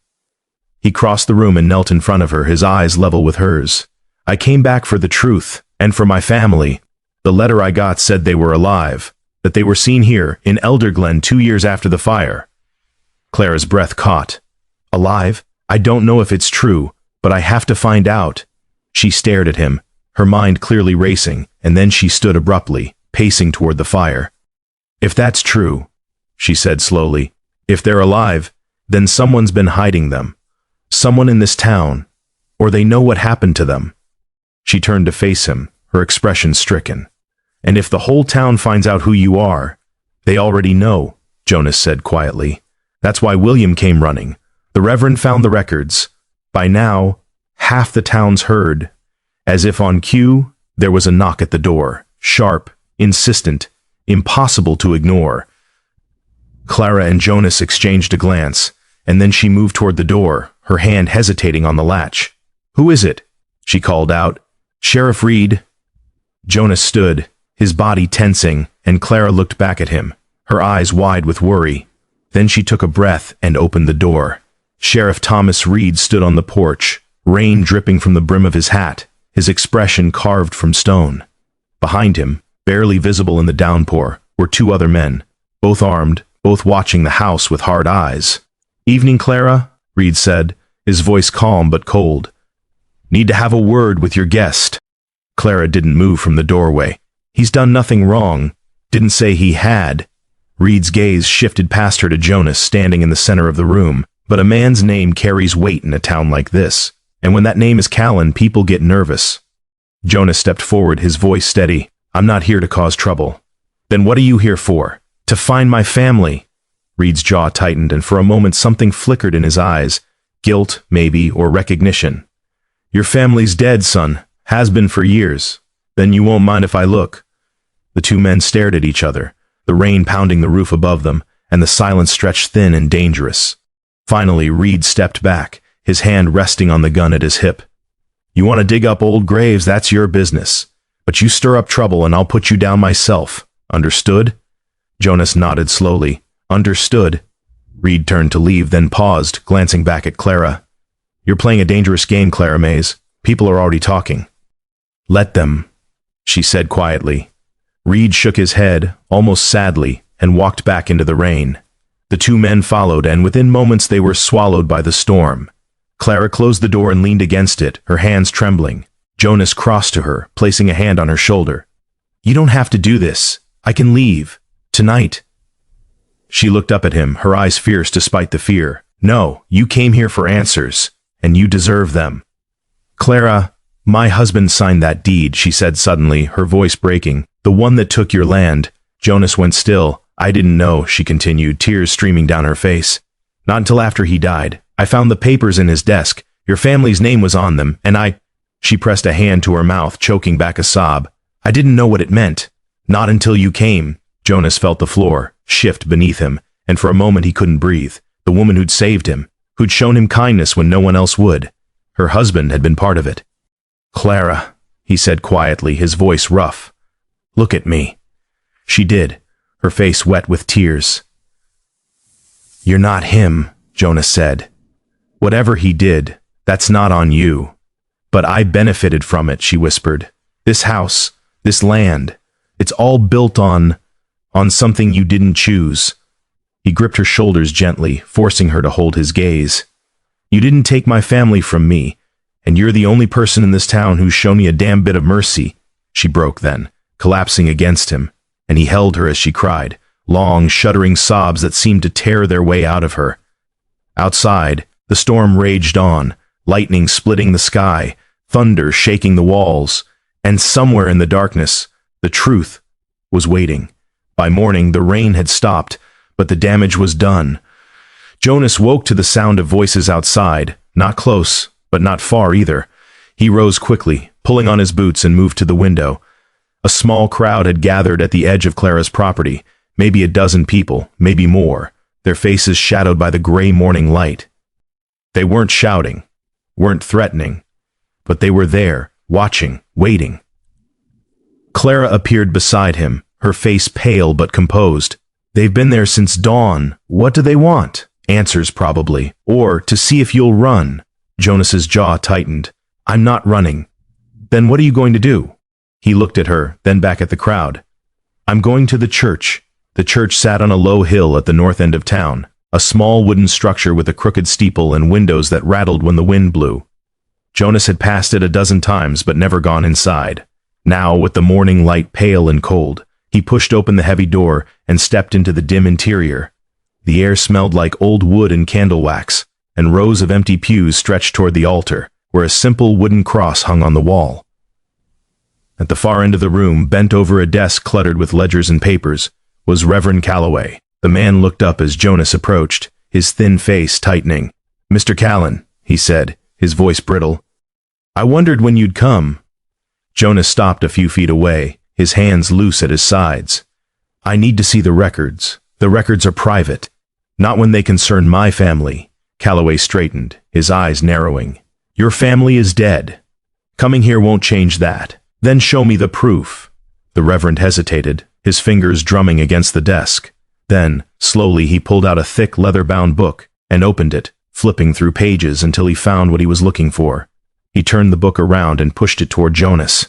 Speaker 1: He crossed the room and knelt in front of her, his eyes level with hers. I came back for the truth, and for my family. The letter I got said they were alive, that they were seen here, in Elderglen 2 years after the fire. Clara's breath caught. Alive? I don't know if it's true, but I have to find out. She stared at him, her mind clearly racing, and then she stood abruptly, pacing toward the fire. If that's true, she said slowly, if they're alive, then someone's been hiding them. Someone in this town, or they know what happened to them. She turned to face him, her expression stricken. And if the whole town finds out who you are, they already know, Jonas said quietly. That's why William came running. The Reverend found the records. By now, half the town's heard. As if on cue, there was a knock at the door, sharp, insistent, impossible to ignore. Clara and Jonas exchanged a glance, and then she moved toward the door, her hand hesitating on the latch. Who is it? She called out. Sheriff Reed. Jonas stood, his body tensing, and Clara looked back at him, her eyes wide with worry. Then she took a breath and opened the door. Sheriff Thomas Reed stood on the porch, rain dripping from the brim of his hat, his expression carved from stone. Behind him, barely visible in the downpour, were 2 other men, both armed, both watching the house with hard eyes. Evening, Clara, Reed said, his voice calm but cold. Need to have a word with your guest. Clara didn't move from the doorway. He's done nothing wrong. Didn't say he had. Reed's gaze shifted past her to Jonas standing in the center of the room. But a man's name carries weight in a town like this. And when that name is Callan, people get nervous. Jonas stepped forward, his voice steady. I'm not here to cause trouble. Then what are you here for? To find my family. Reed's jaw tightened, and for a moment something flickered in his eyes. Guilt, maybe, or recognition. Your family's dead, son. Has been for years. Then you won't mind if I look. The 2 men stared at each other, the rain pounding the roof above them, and the silence stretched thin and dangerous. Finally, Reed stepped back, his hand resting on the gun at his hip. You want to dig up old graves, that's your business. But you stir up trouble and I'll put you down myself. Understood? Jonas nodded slowly. Understood. Reed turned to leave, then paused, glancing back at Clara. You're playing a dangerous game, Clara Mays. People are already talking. Let them, she said quietly. Reed shook his head, almost sadly, and walked back into the rain. The 2 men followed, and within moments they were swallowed by the storm. Clara closed the door and leaned against it, her hands trembling. Jonas crossed to her, placing a hand on her shoulder. You don't have to do this. I can leave. Tonight. She looked up at him, her eyes fierce despite the fear. No, you came here for answers, and you deserve them. Clara, my husband signed that deed, she said suddenly, her voice breaking. The one that took your land. Jonas went still. I didn't know, she continued, tears streaming down her face. Not until after he died. I found the papers in his desk. Your family's name was on them, and I... She pressed a hand to her mouth, choking back a sob. I didn't know what it meant. Not until you came. Jonas felt the floor shift beneath him, and for a moment he couldn't breathe. The woman who'd saved him, who'd shown him kindness when no one else would. Her husband had been part of it. Clara, he said quietly, his voice rough. Look at me. She did, her face wet with tears. You're not him, Jonas said. Whatever he did, that's not on you. But I benefited from it, she whispered. This house, this land, it's all built on something you didn't choose, He gripped her shoulders gently, forcing her to hold his gaze. "You didn't take my family from me, and you're the only person in this town who's shown me a damn bit of mercy," she broke then, collapsing against him, and he held her as she cried, long, shuddering sobs that seemed to tear their way out of her. Outside, the storm raged on, lightning splitting the sky, thunder shaking the walls, and somewhere in the darkness, the truth was waiting. By morning, the rain had stopped, but the damage was done. Jonas woke to the sound of voices outside, not close, but not far either. He rose quickly, pulling on his boots, and moved to the window. A small crowd had gathered at the edge of Clara's property, maybe a dozen people, maybe more, their faces shadowed by the gray morning light. They weren't shouting, weren't threatening, but they were there, watching, waiting. Clara appeared beside him, her face pale but composed. "They've been there since dawn. What do they want? Answers, probably. Or to see if you'll run." Jonas's jaw tightened. "I'm not running." "Then what are you going to do?" He looked at her, then back at the crowd. "I'm going to the church." The church sat on a low hill at the north end of town, a small wooden structure with a crooked steeple and windows that rattled when the wind blew. Jonas had passed it a dozen times but never gone inside. Now, with the morning light pale and cold, he pushed open the heavy door and stepped into the dim interior. The air smelled like old wood and candle wax, and rows of empty pews stretched toward the altar, where a simple wooden cross hung on the wall. At the far end of the room, bent over a desk cluttered with ledgers and papers, was Reverend Calloway. The man looked up as Jonas approached, his thin face tightening. "Mr. Callan," he said, his voice brittle. "I wondered when you'd come." Jonas stopped a few feet away, his hands loose at his sides. "I need to see the records. The records are private. Not when they concern my family." Calloway straightened, his eyes narrowing. "Your family is dead. Coming here won't change that. Then show me the proof." The Reverend hesitated, his fingers drumming against the desk. Then, slowly, he pulled out a thick leather-bound book and opened it, flipping through pages until he found what he was looking for. He turned the book around and pushed it toward Jonas.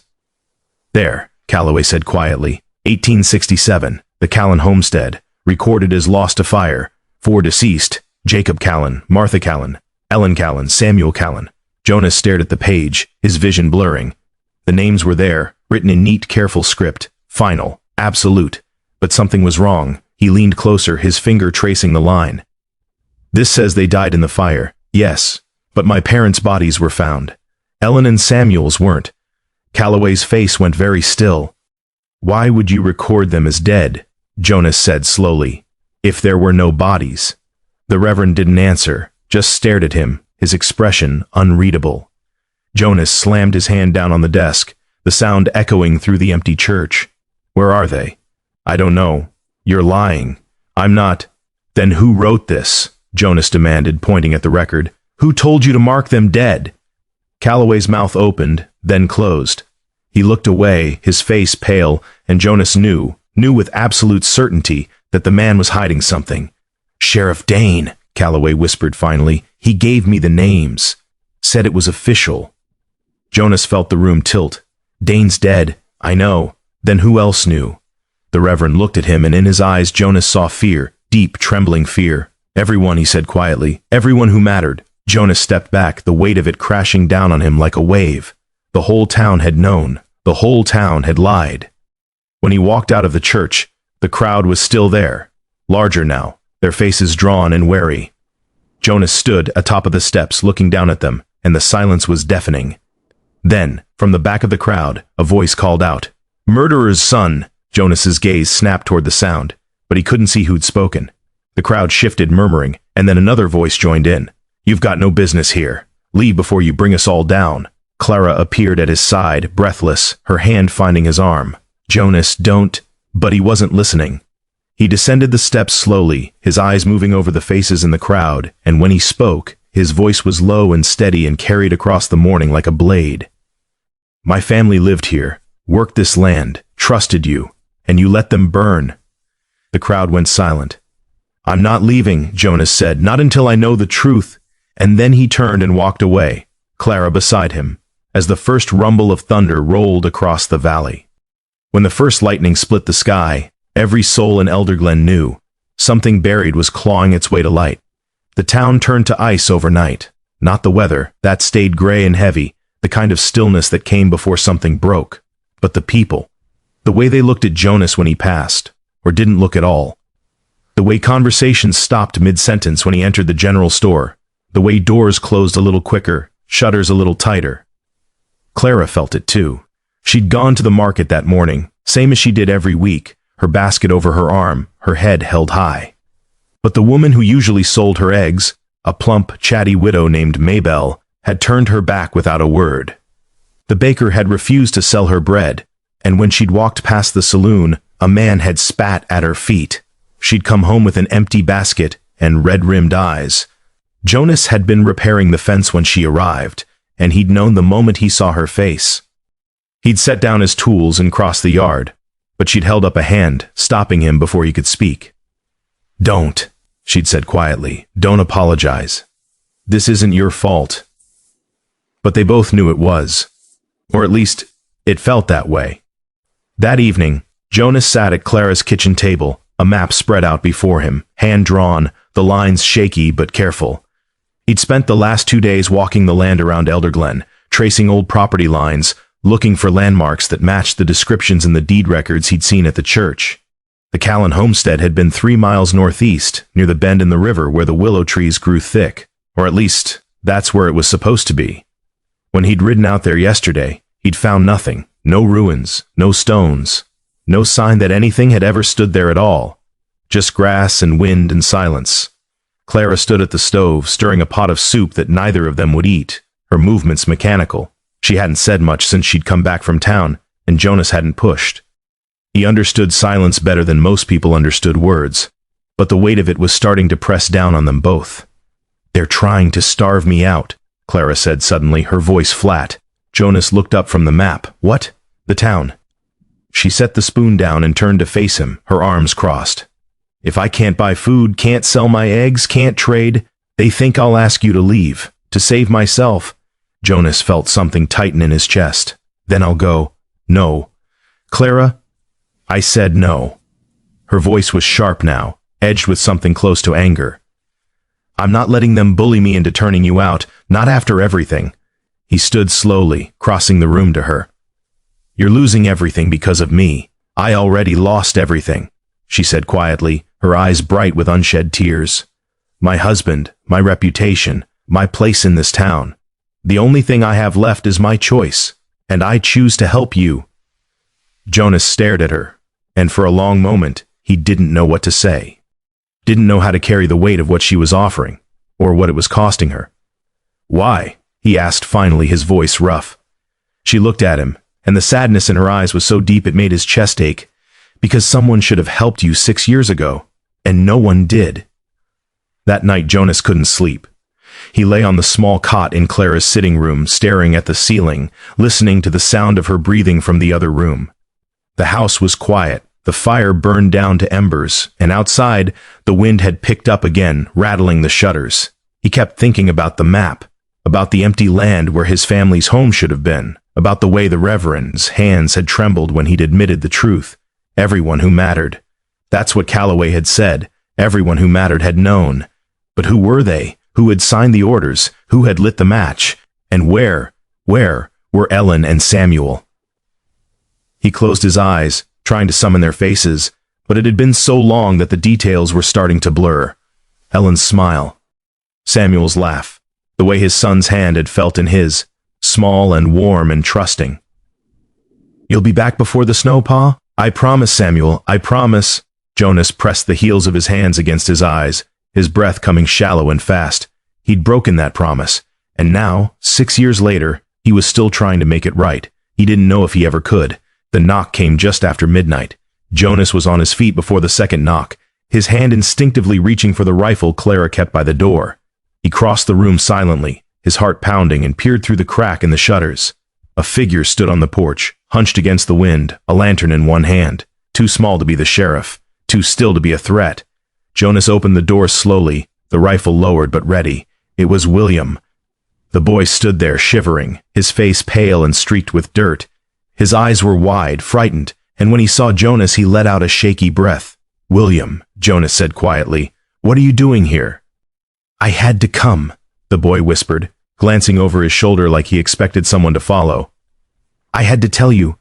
Speaker 1: "There," Calloway said quietly. 1867, the Callan homestead, recorded as lost to fire. 4 deceased, Jacob Callan, Martha Callan, Ellen Callan, Samuel Callan. Jonas stared at the page, his vision blurring. The names were there, written in neat, careful script. Final, absolute. But something was wrong. He leaned closer, his finger tracing the line. "This says they died in the fire. Yes, but my parents' bodies were found. Ellen and Samuel's weren't." Calloway's face went very still. "Why would you record them as dead?" Jonas said slowly. "If there were no bodies." The Reverend didn't answer, just stared at him, his expression unreadable. Jonas slammed his hand down on the desk, the sound echoing through the empty church. "Where are they?" "I don't know." "You're lying." "I'm not." "Then who wrote this?" Jonas demanded, pointing at the record. "Who told you to mark them dead?" Calloway's mouth opened, then closed. He looked away, his face pale, and Jonas knew with absolute certainty that the man was hiding something. "Sheriff Dane," Calloway whispered finally. "He gave me the names. Said it was official." Jonas felt the room tilt. "Dane's dead. I know. Then who else knew?" The Reverend looked at him, and in his eyes Jonas saw fear, deep, trembling fear. "Everyone," he said quietly. "Everyone who mattered." Jonas stepped back, the weight of it crashing down on him like a wave. The whole town had known. The whole town had lied. When he walked out of the church, the crowd was still there, larger now, their faces drawn and wary. Jonas stood atop of the steps looking down at them, and the silence was deafening. Then, from the back of the crowd, a voice called out, "Murderer's son!" Jonas's gaze snapped toward the sound, but he couldn't see who'd spoken. The crowd shifted, murmuring, and then another voice joined in. "You've got no business here. Leave before you bring us all down." Clara appeared at his side, breathless, her hand finding his arm. "Jonas, don't..." But he wasn't listening. He descended the steps slowly, his eyes moving over the faces in the crowd, and when he spoke, his voice was low and steady and carried across the morning like a blade. "My family lived here, worked this land, trusted you, and you let them burn." The crowd went silent. "I'm not leaving," Jonas said, "not until I know the truth." And then he turned and walked away, Clara beside him, as the first rumble of thunder rolled across the valley. When the first lightning split the sky, every soul in Elder Glen knew Something buried was clawing its way to light. The town turned to ice overnight. Not the weather, that stayed gray and heavy, the kind of stillness that came before something broke. But the people. The way they looked at Jonas when he passed, or didn't look at all. The way conversations stopped mid-sentence when he entered the general store. The way doors closed a little quicker, shutters a little tighter. Clara felt it too. She'd gone to the market that morning, same as she did every week, her basket over her arm, her head held high. But the woman who usually sold her eggs, a plump, chatty widow named Maybelle, had turned her back without a word. The baker had refused to sell her bread, and when she'd walked past the saloon, a man had spat at her feet. She'd come home with an empty basket and red-rimmed eyes. Jonas had been repairing the fence when she arrived, and he'd known the moment he saw her face. He'd set down his tools and crossed the yard, but she'd held up a hand, stopping him before he could speak. "Don't," she'd said quietly. "Don't apologize. This isn't your fault." But they both knew it was. Or at least, it felt that way. That evening, Jonas sat at Clara's kitchen table, a map spread out before him, hand-drawn, the lines shaky but careful. He'd spent the last 2 days walking the land around Elderglen, tracing old property lines, looking for landmarks that matched the descriptions in the deed records he'd seen at the church. The Callan homestead had been 3 miles northeast, near the bend in the river where the willow trees grew thick, or at least, that's where it was supposed to be. When he'd ridden out there yesterday, he'd found nothing, no ruins, no stones, no sign that anything had ever stood there at all. Just grass and wind and silence. Clara stood at the stove, stirring a pot of soup that neither of them would eat, her movements mechanical. She hadn't said much since she'd come back from town, and Jonas hadn't pushed. He understood silence better than most people understood words, but the weight of it was starting to press down on them both. "They're trying to starve me out," Clara said suddenly, her voice flat. Jonas looked up from the map. "What?" "The town." She set the spoon down and turned to face him, her arms crossed. "If I can't buy food, can't sell my eggs, can't trade, they think I'll ask you to leave, to save myself." Jonas felt something tighten in his chest. "Then I'll go." "No." "Clara, I said no." Her voice was sharp now, edged with something close to anger. "I'm not letting them bully me into turning you out, not after everything." He stood slowly, crossing the room to her. "You're losing everything because of me. I already lost everything," she said quietly, her eyes bright with unshed tears. "My husband, my reputation, my place in this town. The only thing I have left is my choice, and I choose to help you." Jonas stared at her, and for a long moment, he didn't know what to say. Didn't know how to carry the weight of what she was offering, or what it was costing her. "Why?" he asked finally, his voice rough. She looked at him, and the sadness in her eyes was so deep it made his chest ache. "Because someone should have helped you 6 years ago, and no one did." That night Jonas couldn't sleep. He lay on the small cot in Clara's sitting room, staring at the ceiling, listening to the sound of her breathing from the other room. The house was quiet, the fire burned down to embers, and outside, the wind had picked up again, rattling the shutters. He kept thinking about the map, about the empty land where his family's home should have been, about the way the Reverend's hands had trembled when he'd admitted the truth. Everyone who mattered. That's what Calloway had said. Everyone who mattered had known. But who were they? Who had signed the orders? Who had lit the match? And where were Ellen and Samuel? He closed his eyes, trying to summon their faces, but it had been so long that the details were starting to blur. Ellen's smile. Samuel's laugh. The way his son's hand had felt in his, small and warm and trusting. "You'll be back before the snow, Pa? I promise, Samuel, I promise." Jonas pressed the heels of his hands against his eyes, his breath coming shallow and fast. He'd broken that promise, and now, 6 years later, he was still trying to make it right. He didn't know if he ever could. The knock came just after midnight. Jonas was on his feet before the second knock, his hand instinctively reaching for the rifle Clara kept by the door. He crossed the room silently, his heart pounding, and peered through the crack in the shutters. A figure stood on the porch, hunched against the wind, a lantern in one hand, too small to be the sheriff, too still to be a threat. Jonas opened the door slowly, the rifle lowered but ready. It was William. The boy stood there shivering, his face pale and streaked with dirt. His eyes were wide, frightened, and when he saw Jonas he let out a shaky breath. "William," Jonas said quietly, "what are you doing here?" "I had to come," the boy whispered, glancing over his shoulder like he expected someone to follow. "I had to tell you."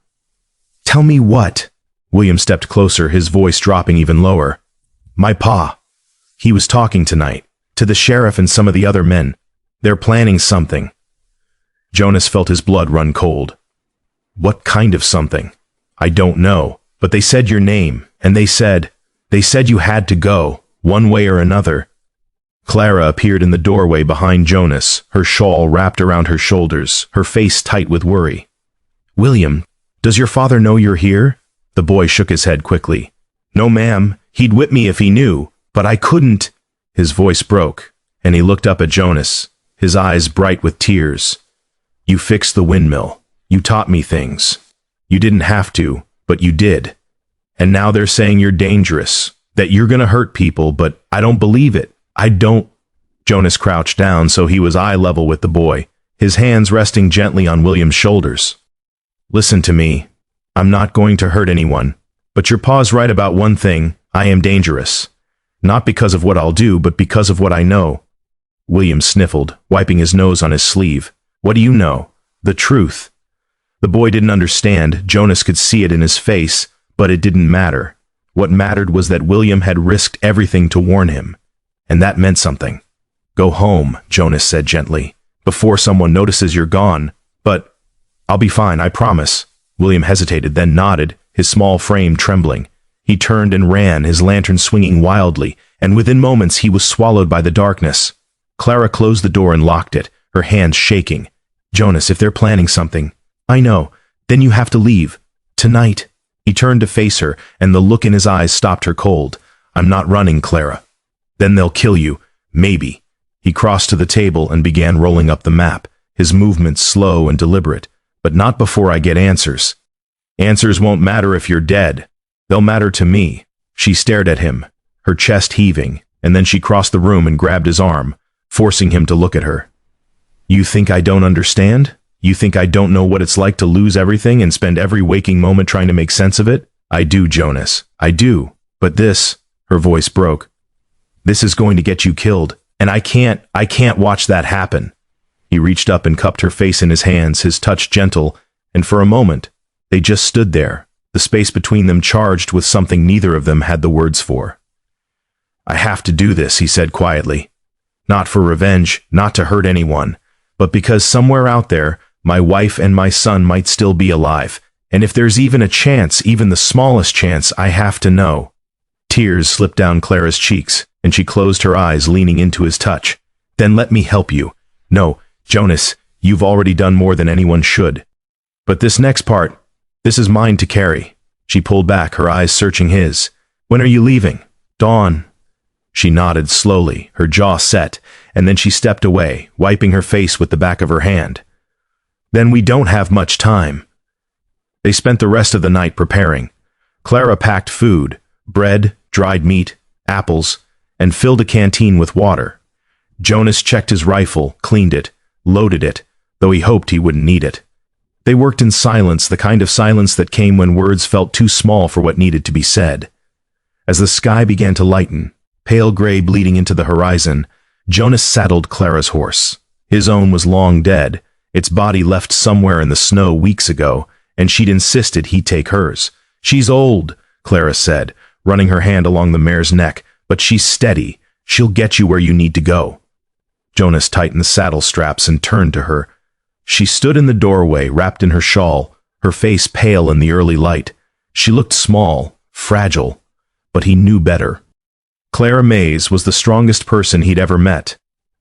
Speaker 1: "Tell me what?" William stepped closer, his voice dropping even lower. "My pa. He was talking tonight, to the sheriff and some of the other men. They're planning something." Jonas felt his blood run cold. "What kind of something?" "I don't know, but they said your name, and they said you had to go, one way or another." Clara appeared in the doorway behind Jonas, her shawl wrapped around her shoulders, her face tight with worry. "William, does your father know you're here?" The boy shook his head quickly. "No, ma'am. He'd whip me if he knew, but I couldn't." His voice broke, and he looked up at Jonas, his eyes bright with tears. "You fixed the windmill. You taught me things. You didn't have to, but you did. And now they're saying you're dangerous, that you're gonna hurt people, but I don't believe it. I don't." Jonas crouched down so he was eye level with the boy, his hands resting gently on William's shoulders. "Listen to me. I'm not going to hurt anyone, but your pa's right about one thing. I am dangerous. Not because of what I'll do, but because of what I know." William sniffled, wiping his nose on his sleeve. "What do you know?" "The truth." The boy didn't understand. Jonas could see it in his face, but it didn't matter. What mattered was that William had risked everything to warn him, and that meant something. "Go home," Jonas said gently, "before someone notices you're gone." "But I'll be fine, I promise." William hesitated, then nodded, his small frame trembling. He turned and ran, his lantern swinging wildly, and within moments he was swallowed by the darkness. Clara closed the door and locked it, her hands shaking. "Jonas, if they're planning something—" "I know. Then you have to leave. Tonight." He turned to face her, and the look in his eyes stopped her cold. "I'm not running, Clara." "Then they'll kill you. Maybe." He crossed to the table and began rolling up the map, his movements slow and deliberate. "But not before I get answers. Answers won't matter if you're dead. They'll matter to me." She stared at him, her chest heaving, and then she crossed the room and grabbed his arm, forcing him to look at her. "You think I don't understand? You think I don't know what it's like to lose everything and spend every waking moment trying to make sense of it? I do, Jonas. I do. But this," her voice broke, "this is going to get you killed, and I can't watch that happen." He reached up and cupped her face in his hands, his touch gentle, and for a moment, they just stood there, the space between them charged with something neither of them had the words for. "I have to do this," he said quietly. "Not for revenge, not to hurt anyone, but because somewhere out there, my wife and my son might still be alive, and if there's even a chance, even the smallest chance, I have to know." Tears slipped down Clara's cheeks, and she closed her eyes, leaning into his touch. "Then let me help you." "No, Jonas, you've already done more than anyone should. But this next part, this is mine to carry." She pulled back, her eyes searching his. "When are you leaving?" "Dawn." She nodded slowly, her jaw set, and then she stepped away, wiping her face with the back of her hand. "Then we don't have much time." They spent the rest of the night preparing. Clara packed food, bread, dried meat, apples, and filled a canteen with water. Jonas checked his rifle, cleaned it, loaded it, though he hoped he wouldn't need it. They worked in silence, the kind of silence that came when words felt too small for what needed to be said. As the sky began to lighten, pale gray bleeding into the horizon, Jonas saddled Clara's horse. His own was long dead, its body left somewhere in the snow weeks ago, and she'd insisted he take hers. "She's old," Clara said, running her hand along the mare's neck, "but she's steady. She'll get you where you need to go." Jonas tightened the saddle straps and turned to her. She stood in the doorway, wrapped in her shawl, her face pale in the early light. She looked small, fragile, but he knew better. Clara Mays was the strongest person he'd ever met.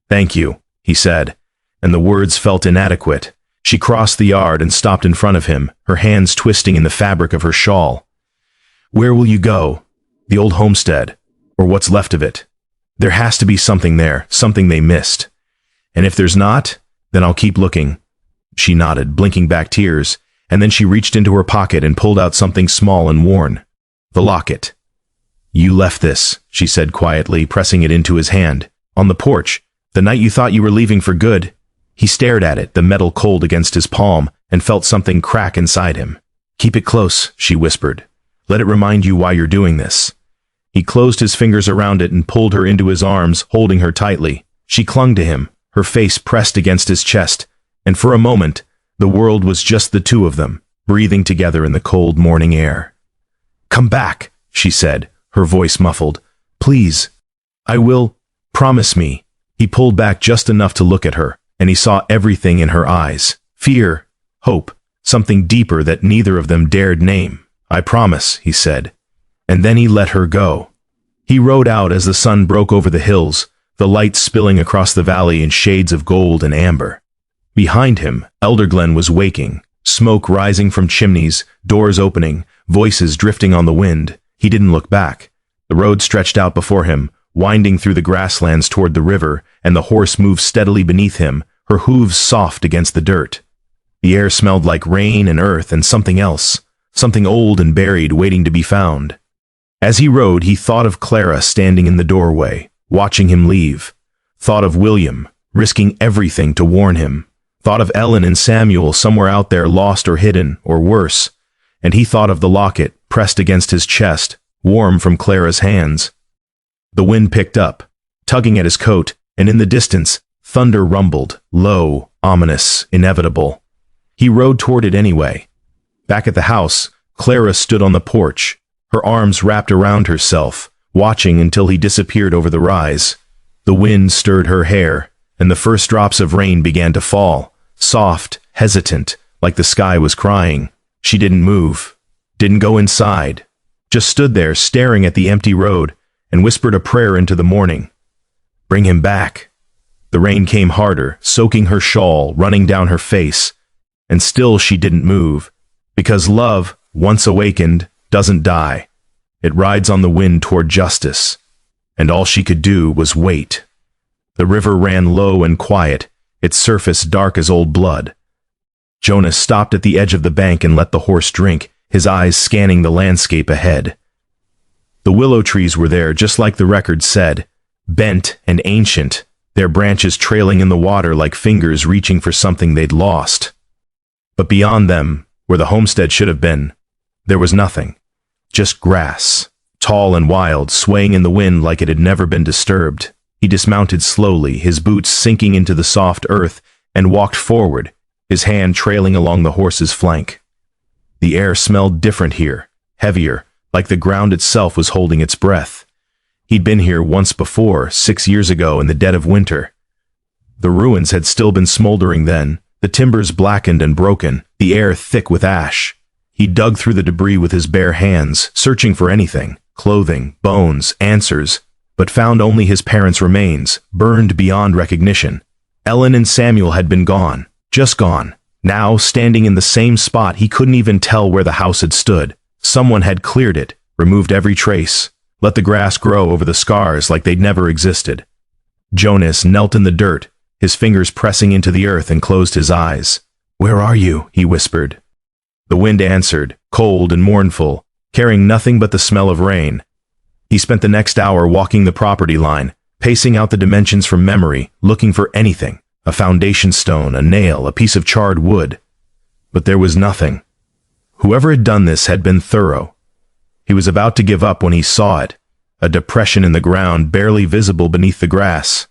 Speaker 1: "Thank you," he said, and the words felt inadequate. She crossed the yard and stopped in front of him, her hands twisting in the fabric of her shawl. "Where will you go? The old homestead, or what's left of it? There has to be something there, something they missed. And if there's not, then I'll keep looking." She nodded, blinking back tears, and then she reached into her pocket and pulled out something small and worn. The locket. "You left this," she said quietly, pressing it into his hand. "On the porch, the night you thought you were leaving for good." He stared at it, the metal cold against his palm, and felt something crack inside him. "Keep it close," she whispered. "Let it remind you why you're doing this. He closed his fingers around it and pulled her into his arms, holding her tightly. She clung to him, her face pressed against his chest, and for a moment, the world was just the two of them, breathing together in the cold morning air. "Come back," she said, her voice muffled. "Please. I will. Promise me." He pulled back just enough to look at her, and he saw everything in her eyes. Fear, hope, something deeper that neither of them dared name. "I promise," he said. And then he let her go. He rode out as the sun broke over the hills, the light spilling across the valley in shades of gold and amber. Behind him, Elderglen was waking, smoke rising from chimneys, doors opening, voices drifting on the wind. He didn't look back. The road stretched out before him, winding through the grasslands toward the river, and the horse moved steadily beneath him, her hooves soft against the dirt. The air smelled like rain and earth and something else, something old and buried waiting to be found. As he rode, he thought of Clara standing in the doorway, watching him leave. Thought of William, risking everything to warn him. Thought of Ellen and Samuel somewhere out there lost or hidden, or worse. And he thought of the locket, pressed against his chest, warm from Clara's hands. The wind picked up, tugging at his coat, and in the distance, thunder rumbled, low, ominous, inevitable. He rode toward it anyway. Back at the house, Clara stood on the porch, her arms wrapped around herself, watching until he disappeared over the rise. The wind stirred her hair, and the first drops of rain began to fall, soft, hesitant, like the sky was crying. She didn't move, didn't go inside, just stood there staring at the empty road and whispered a prayer into the morning. Bring him back. The rain came harder, soaking her shawl, running down her face, and still she didn't move, because love, once awakened, doesn't die. It rides on the wind toward justice, and all she could do was wait. The river ran low and quiet, its surface dark as old blood. Jonas stopped at the edge of the bank and let the horse drink, his eyes scanning the landscape ahead. The willow trees were there, just like the record said, bent and ancient, their branches trailing in the water like fingers reaching for something they'd lost. But beyond them, where the homestead should have been, there was nothing. Just grass, tall and wild, swaying in the wind like it had never been disturbed. He dismounted slowly, his boots sinking into the soft earth, and walked forward, his hand trailing along the horse's flank. The air smelled different here, heavier, like the ground itself was holding its breath. He'd been here once before, 6 years ago in the dead of winter. The ruins had still been smoldering then, the timbers blackened and broken, the air thick with ash. He dug through the debris with his bare hands, searching for anything, clothing, bones, answers, but found only his parents' remains, burned beyond recognition. Ellen and Samuel had been gone, just gone. Now, standing in the same spot, he couldn't even tell where the house had stood. Someone had cleared it, removed every trace, let the grass grow over the scars like they'd never existed. Jonas knelt in the dirt, his fingers pressing into the earth, and closed his eyes. "Where are you?" he whispered. The wind answered, cold and mournful, carrying nothing but the smell of rain. He spent the next hour walking the property line, pacing out the dimensions from memory, looking for anything, a foundation stone, a nail, a piece of charred wood. But there was nothing. Whoever had done this had been thorough. He was about to give up when he saw it, a depression in the ground barely visible beneath the grass.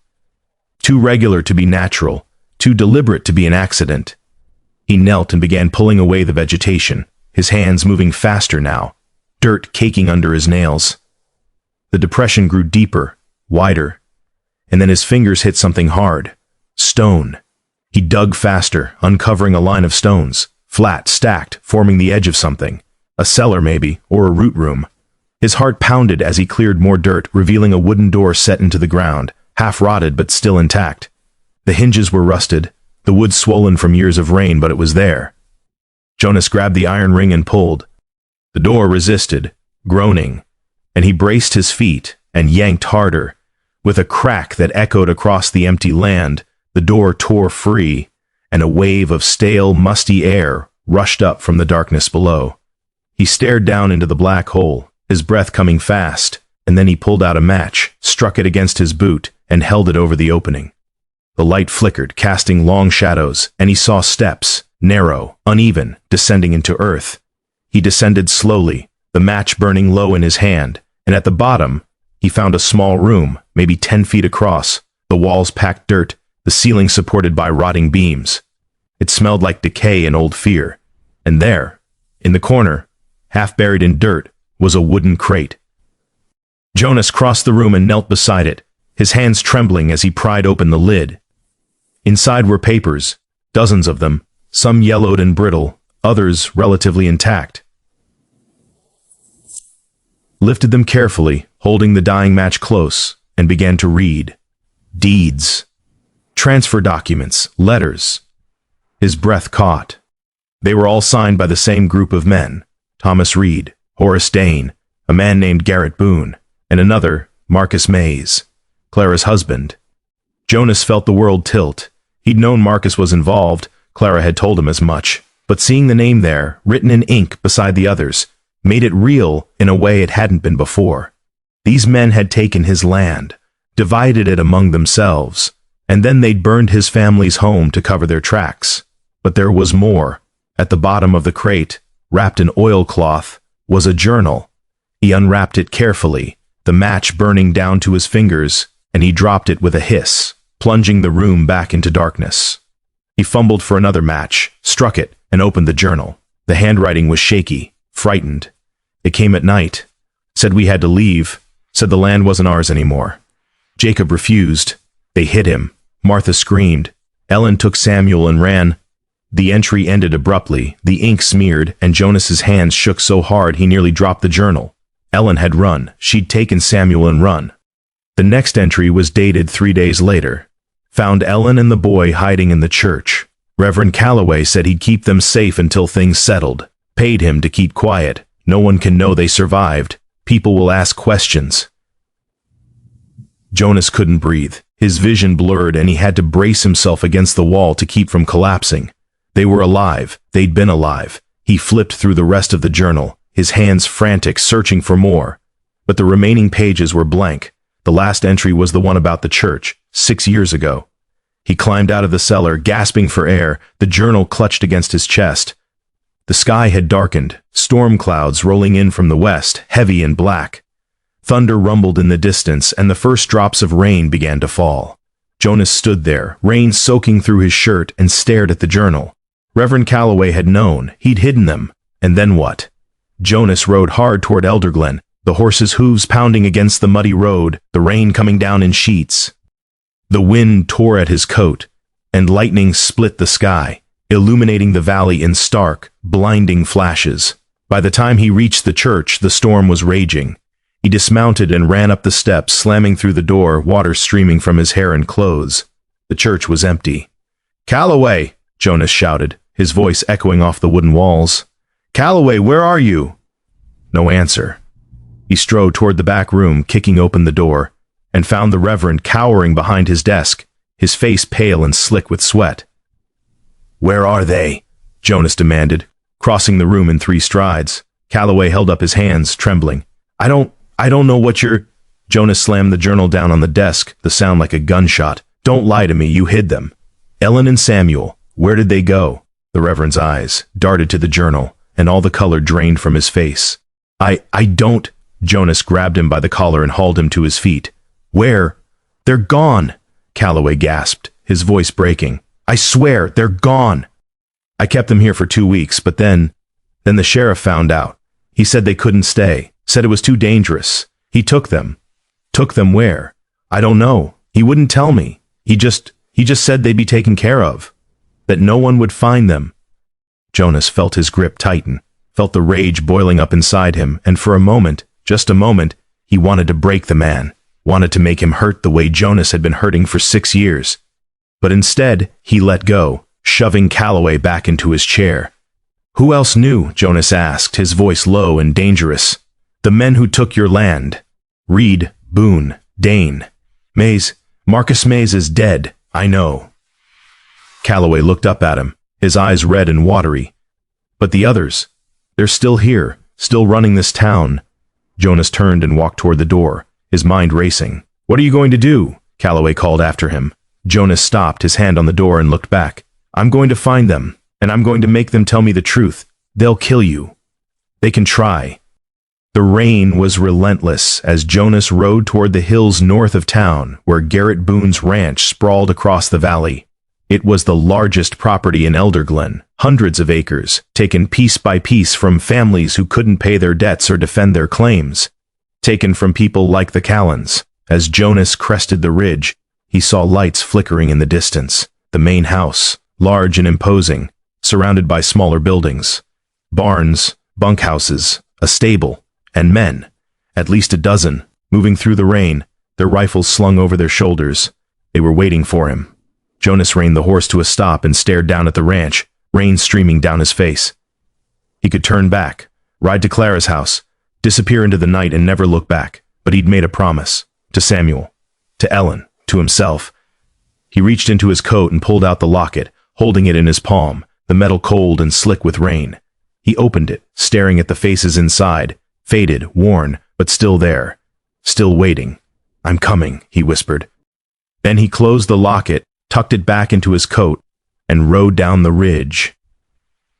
Speaker 1: Too regular to be natural, too deliberate to be an accident. He knelt and began pulling away the vegetation, his hands moving faster now, dirt caking under his nails. The depression grew deeper, wider, and then his fingers hit something hard. Stone. He dug faster, uncovering a line of stones, flat, stacked, forming the edge of something. A cellar maybe, or a root room. His heart pounded as he cleared more dirt, revealing a wooden door set into the ground, half rotted but still intact. The hinges were rusted, the wood swollen from years of rain, but it was there. Jonas grabbed the iron ring and pulled. The door resisted, groaning, and he braced his feet and yanked harder. With a crack that echoed across the empty land, the door tore free, and a wave of stale, musty air rushed up from the darkness below. He stared down into the black hole, his breath coming fast, and then he pulled out a match, struck it against his boot, and held it over the opening. The light flickered, casting long shadows, and he saw steps, narrow, uneven, descending into earth. He descended slowly, the match burning low in his hand, and at the bottom, he found a small room, maybe 10 feet across, the walls packed dirt, the ceiling supported by rotting beams. It smelled like decay and old fear. And there, in the corner, half buried in dirt, was a wooden crate. Jonas crossed the room and knelt beside it, his hands trembling as he pried open the lid. Inside were papers, dozens of them, some yellowed and brittle, others relatively intact. Lifted them carefully, holding the dying match close, and began to read. Deeds. Transfer documents, letters. His breath caught. They were all signed by the same group of men. Thomas Reed, Horace Dane, a man named Garrett Boone, and another, Marcus Mays, Clara's husband. Jonas felt the world tilt. He'd known Marcus was involved, Clara had told him as much, but seeing the name there, written in ink beside the others, made it real in a way it hadn't been before. These men had taken his land, divided it among themselves, and then they'd burned his family's home to cover their tracks. But there was more. At the bottom of the crate, wrapped in oilcloth, was a journal. He unwrapped it carefully, the match burning down to his fingers, and he dropped it with a hiss, plunging the room back into darkness. He fumbled for another match, struck it, and opened the journal. The handwriting was shaky, frightened. It came at night. Said we had to leave. Said the land wasn't ours anymore. Jacob refused. They hit him. Martha screamed. Ellen took Samuel and ran. The entry ended abruptly, the ink smeared, and Jonas's hands shook so hard he nearly dropped the journal. Ellen had run. She'd taken Samuel and run. The next entry was dated 3 days later. Found Ellen and the boy hiding in the church. Reverend Calloway said he'd keep them safe until things settled. Paid him to keep quiet. No one can know they survived. People will ask questions. Jonas couldn't breathe. His vision blurred and he had to brace himself against the wall to keep from collapsing. They were alive. They'd been alive. He flipped through the rest of the journal, his hands frantic, searching for more. But the remaining pages were blank. The last entry was the one about the church, 6 years ago. He climbed out of the cellar, gasping for air, the journal clutched against his chest. The sky had darkened, storm clouds rolling in from the west, heavy and black. Thunder rumbled in the distance, and the first drops of rain began to fall. Jonas stood there, rain soaking through his shirt, and stared at the journal. Reverend Calloway had known. He'd hidden them. And then what? Jonas rode hard toward Elderglen, the horses' hooves pounding against the muddy road, the rain coming down in sheets. The wind tore at his coat, and lightning split the sky, illuminating the valley in stark, blinding flashes. By the time he reached the church, the storm was raging. He dismounted and ran up the steps, slamming through the door, water streaming from his hair and clothes. The church was empty. "Calloway!" Jonas shouted, his voice echoing off the wooden walls. "Calloway, where are you?" No answer. He strode toward the back room, kicking open the door, and found the Reverend cowering behind his desk, his face pale and slick with sweat. "Where are they?" Jonas demanded, crossing the room in 3 strides. Calloway held up his hands, trembling. I don't know what you're—" Jonas slammed the journal down on the desk, the sound like a gunshot. "Don't lie to me, you hid them." "Ellen and Samuel, where did they go?" The Reverend's eyes darted to the journal, and all the color drained from his face. I don't—" Jonas grabbed him by the collar and hauled him to his feet. "Where?" "They're gone," Calloway gasped, his voice breaking. "I swear, they're gone. I kept them here for 2 weeks, but then the sheriff found out. He said they couldn't stay, said it was too dangerous. He took them. Took them where? I don't know. He wouldn't tell me. He just said they'd be taken care of. That no one would find them." Jonas felt his grip tighten, felt the rage boiling up inside him, and for a moment, just a moment, he wanted to break the man, wanted to make him hurt the way Jonas had been hurting for 6 years. But instead, he let go, shoving Calloway back into his chair. "Who else knew?" Jonas asked, his voice low and dangerous. "The men who took your land. Reed, Boone, Dane. Mays, Marcus Mays is dead, I know." Calloway looked up at him, his eyes red and watery. "But the others, they're still here, still running this town." Jonas turned and walked toward the door, his mind racing. "What are you going to do?" Calloway called after him. Jonas stopped, his hand on the door, and looked back. "I'm going to find them, and I'm going to make them tell me the truth. They'll kill you. They can try." The rain was relentless as Jonas rode toward the hills north of town, where Garrett Boone's ranch sprawled across the valley. It was the largest property in Elderglen, hundreds of acres, taken piece by piece from families who couldn't pay their debts or defend their claims. Taken from people like the Callens. As Jonas crested the ridge, he saw lights flickering in the distance. The main house, large and imposing, surrounded by smaller buildings. Barns, bunkhouses, a stable, and men, at least a dozen, moving through the rain, their rifles slung over their shoulders. They were waiting for him. Jonas reined the horse to a stop and stared down at the ranch, rain streaming down his face. He could turn back, ride to Clara's house, disappear into the night and never look back, but he'd made a promise. To Samuel, to Ellen, to himself. He reached into his coat and pulled out the locket, holding it in his palm, the metal cold and slick with rain. He opened it, staring at the faces inside, faded, worn, but still there. Still waiting. "I'm coming," he whispered. Then he closed the locket, tucked it back into his coat, and rode down the ridge.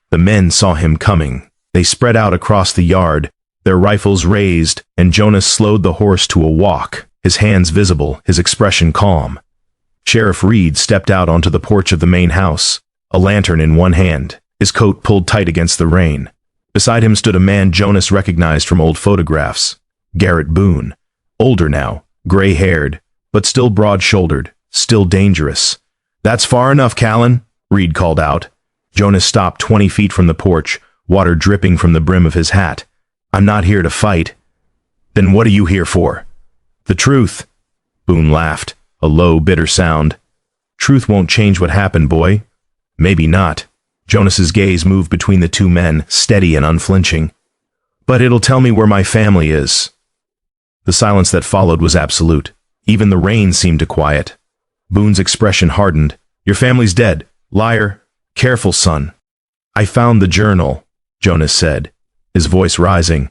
Speaker 1: The men saw him coming. They spread out across the yard, their rifles raised, and Jonas slowed the horse to a walk, his hands visible, his expression calm. Sheriff Reed stepped out onto the porch of the main house, a lantern in one hand, his coat pulled tight against the rain. Beside him stood a man Jonas recognized from old photographs, Garrett Boone. Older now, gray-haired, but still broad-shouldered, still dangerous. "That's far enough, Callan," Reed called out. Jonas stopped 20 feet from the porch, water dripping from the brim of his hat. "I'm not here to fight." "Then what are you here for?" "The truth." Boone laughed, a low, bitter sound. "Truth won't change what happened, boy." "Maybe not." Jonas's gaze moved between the two men, steady and unflinching. "But it'll tell me where my family is." The silence that followed was absolute. Even the rain seemed to quiet. Boone's expression hardened. "Your family's dead. Liar. Careful, son." "I found the journal," Jonas said, his voice rising.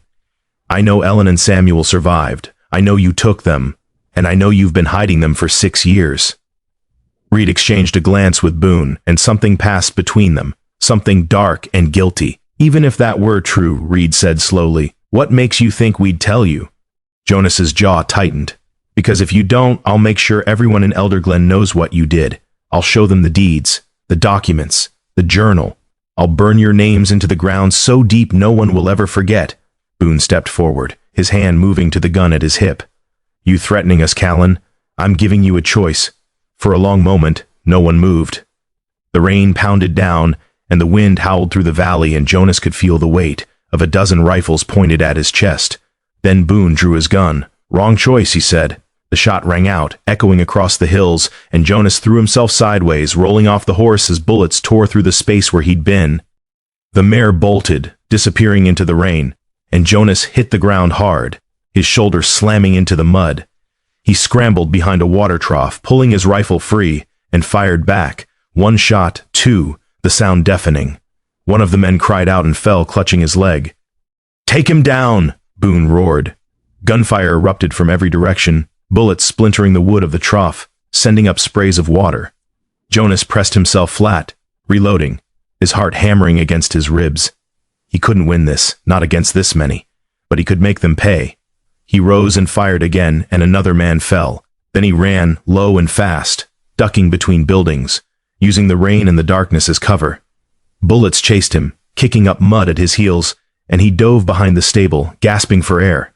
Speaker 1: "I know Ellen and Samuel survived. I know you took them, and I know you've been hiding them for 6 years. Reed exchanged a glance with Boone, and something passed between them, something dark and guilty. "Even if that were true," Reed said slowly, "what makes you think we'd tell you?" Jonas's jaw tightened. "Because if you don't, I'll make sure everyone in Elderglen knows what you did. I'll show them the deeds, the documents, the journal. I'll burn your names into the ground so deep no one will ever forget." Boone stepped forward, his hand moving to the gun at his hip. "You threatening us, Callan? I'm giving you a choice." For a long moment, no one moved. The rain pounded down, and the wind howled through the valley, and Jonas could feel the weight of a dozen rifles pointed at his chest. Then Boone drew his gun. "Wrong choice," he said. The shot rang out, echoing across the hills, and Jonas threw himself sideways, rolling off the horse as bullets tore through the space where he'd been. The mare bolted, disappearing into the rain, and Jonas hit the ground hard, his shoulder slamming into the mud. He scrambled behind a water trough, pulling his rifle free, and fired back. One shot, two, the sound deafening. One of the men cried out and fell, clutching his leg. "Take him down!" Boone roared. Gunfire erupted from every direction, bullets splintering the wood of the trough, sending up sprays of water. Jonas pressed himself flat, reloading, his heart hammering against his ribs. He couldn't win this, not against this many, but he could make them pay. He rose and fired again, and another man fell. Then he ran, low and fast, ducking between buildings, using the rain and the darkness as cover. Bullets chased him, kicking up mud at his heels, and he dove behind the stable, gasping for air.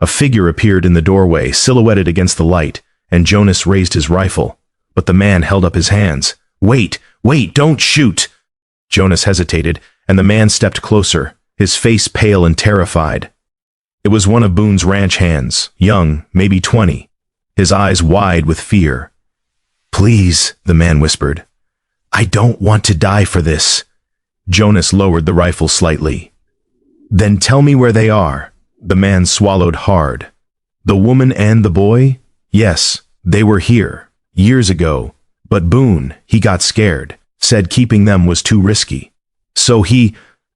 Speaker 1: A figure appeared in the doorway, silhouetted against the light, and Jonas raised his rifle. But the man held up his hands. "Wait, wait, don't shoot!" Jonas hesitated, and the man stepped closer, his face pale and terrified. It was one of Boone's ranch hands, young, maybe 20, his eyes wide with fear. "Please," the man whispered. "I don't want to die for this." Jonas lowered the rifle slightly. "Then tell me where they are." The man swallowed hard. "The woman and the boy? Yes, they were here, years ago. But Boone, he got scared, said keeping them was too risky. So he—"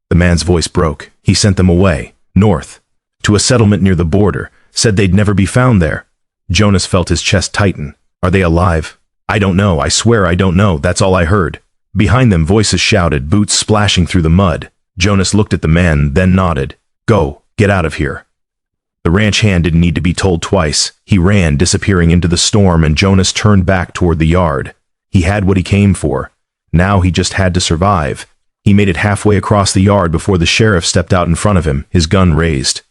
Speaker 1: the man's voice broke. "He sent them away, north, to a settlement near the border, said they'd never be found there." Jonas felt his chest tighten. "Are they alive?" "I don't know, I swear I don't know, that's all I heard." Behind them voices shouted, boots splashing through the mud. Jonas looked at the man, then nodded. "Go, get out of here." The ranch hand didn't need to be told twice. He ran, disappearing into the storm, and Jonas turned back toward the yard. He had what he came for. Now he just had to survive. He made it halfway across the yard before the sheriff stepped out in front of him, his gun raised.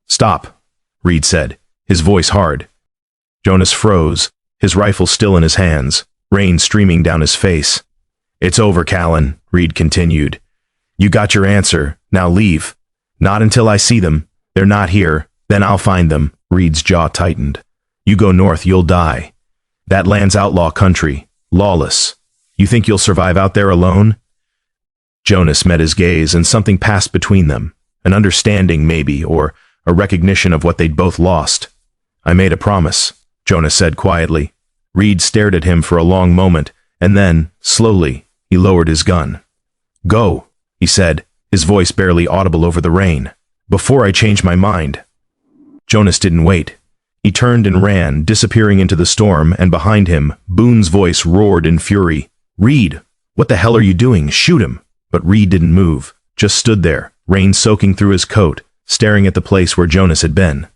Speaker 1: "Stop," Reed said, his voice hard. Jonas froze, his rifle still in his hands, rain streaming down his face. "It's over, Callan," Reed continued. "You got your answer. Now leave. Not until I see them. They're not here. Then I'll find them." Reed's jaw tightened. "You go north, you'll die. That land's outlaw country, lawless. You think you'll survive out there alone?" Jonas met his gaze, and something passed between them. An understanding, maybe, or a recognition of what they'd both lost. "I made a promise," Jonas said quietly. Reed stared at him for a long moment, and then, slowly, he lowered his gun. "Go," he said, his voice barely audible over the rain. "Before I change my mind." Jonas didn't wait. He turned and ran, disappearing into the storm, and behind him, Boone's voice roared in fury. "Reed, what the hell are you doing? Shoot him!" But Reed didn't move, just stood there, rain soaking through his coat, staring at the place where Jonas had been.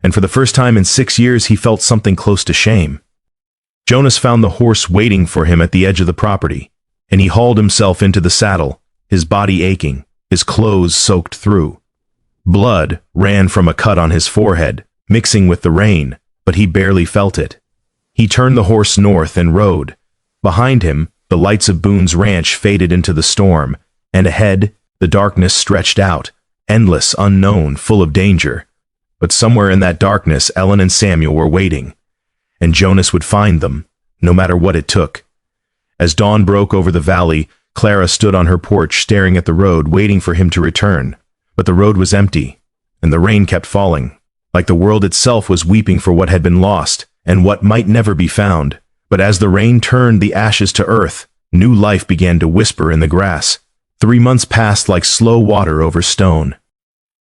Speaker 1: And for the first time in 6 years, he felt something close to shame. Jonas found the horse waiting for him at the edge of the property, and he hauled himself into the saddle, his body aching, his clothes soaked through. Blood ran from a cut on his forehead, mixing with the rain, but he barely felt it. He turned the horse north and rode. Behind him, the lights of Boone's ranch faded into the storm, and ahead, the darkness stretched out, endless, unknown, full of danger. But somewhere in that darkness, Ellen and Samuel were waiting, and Jonas would find them, no matter what it took. As dawn broke over the valley, Clara stood on her porch staring at the road, waiting for him to return. But the road was empty, and the rain kept falling, like the world itself was weeping for what had been lost, and what might never be found. But as the rain turned the ashes to earth, new life began to whisper in the grass. 3 months passed like slow water over stone.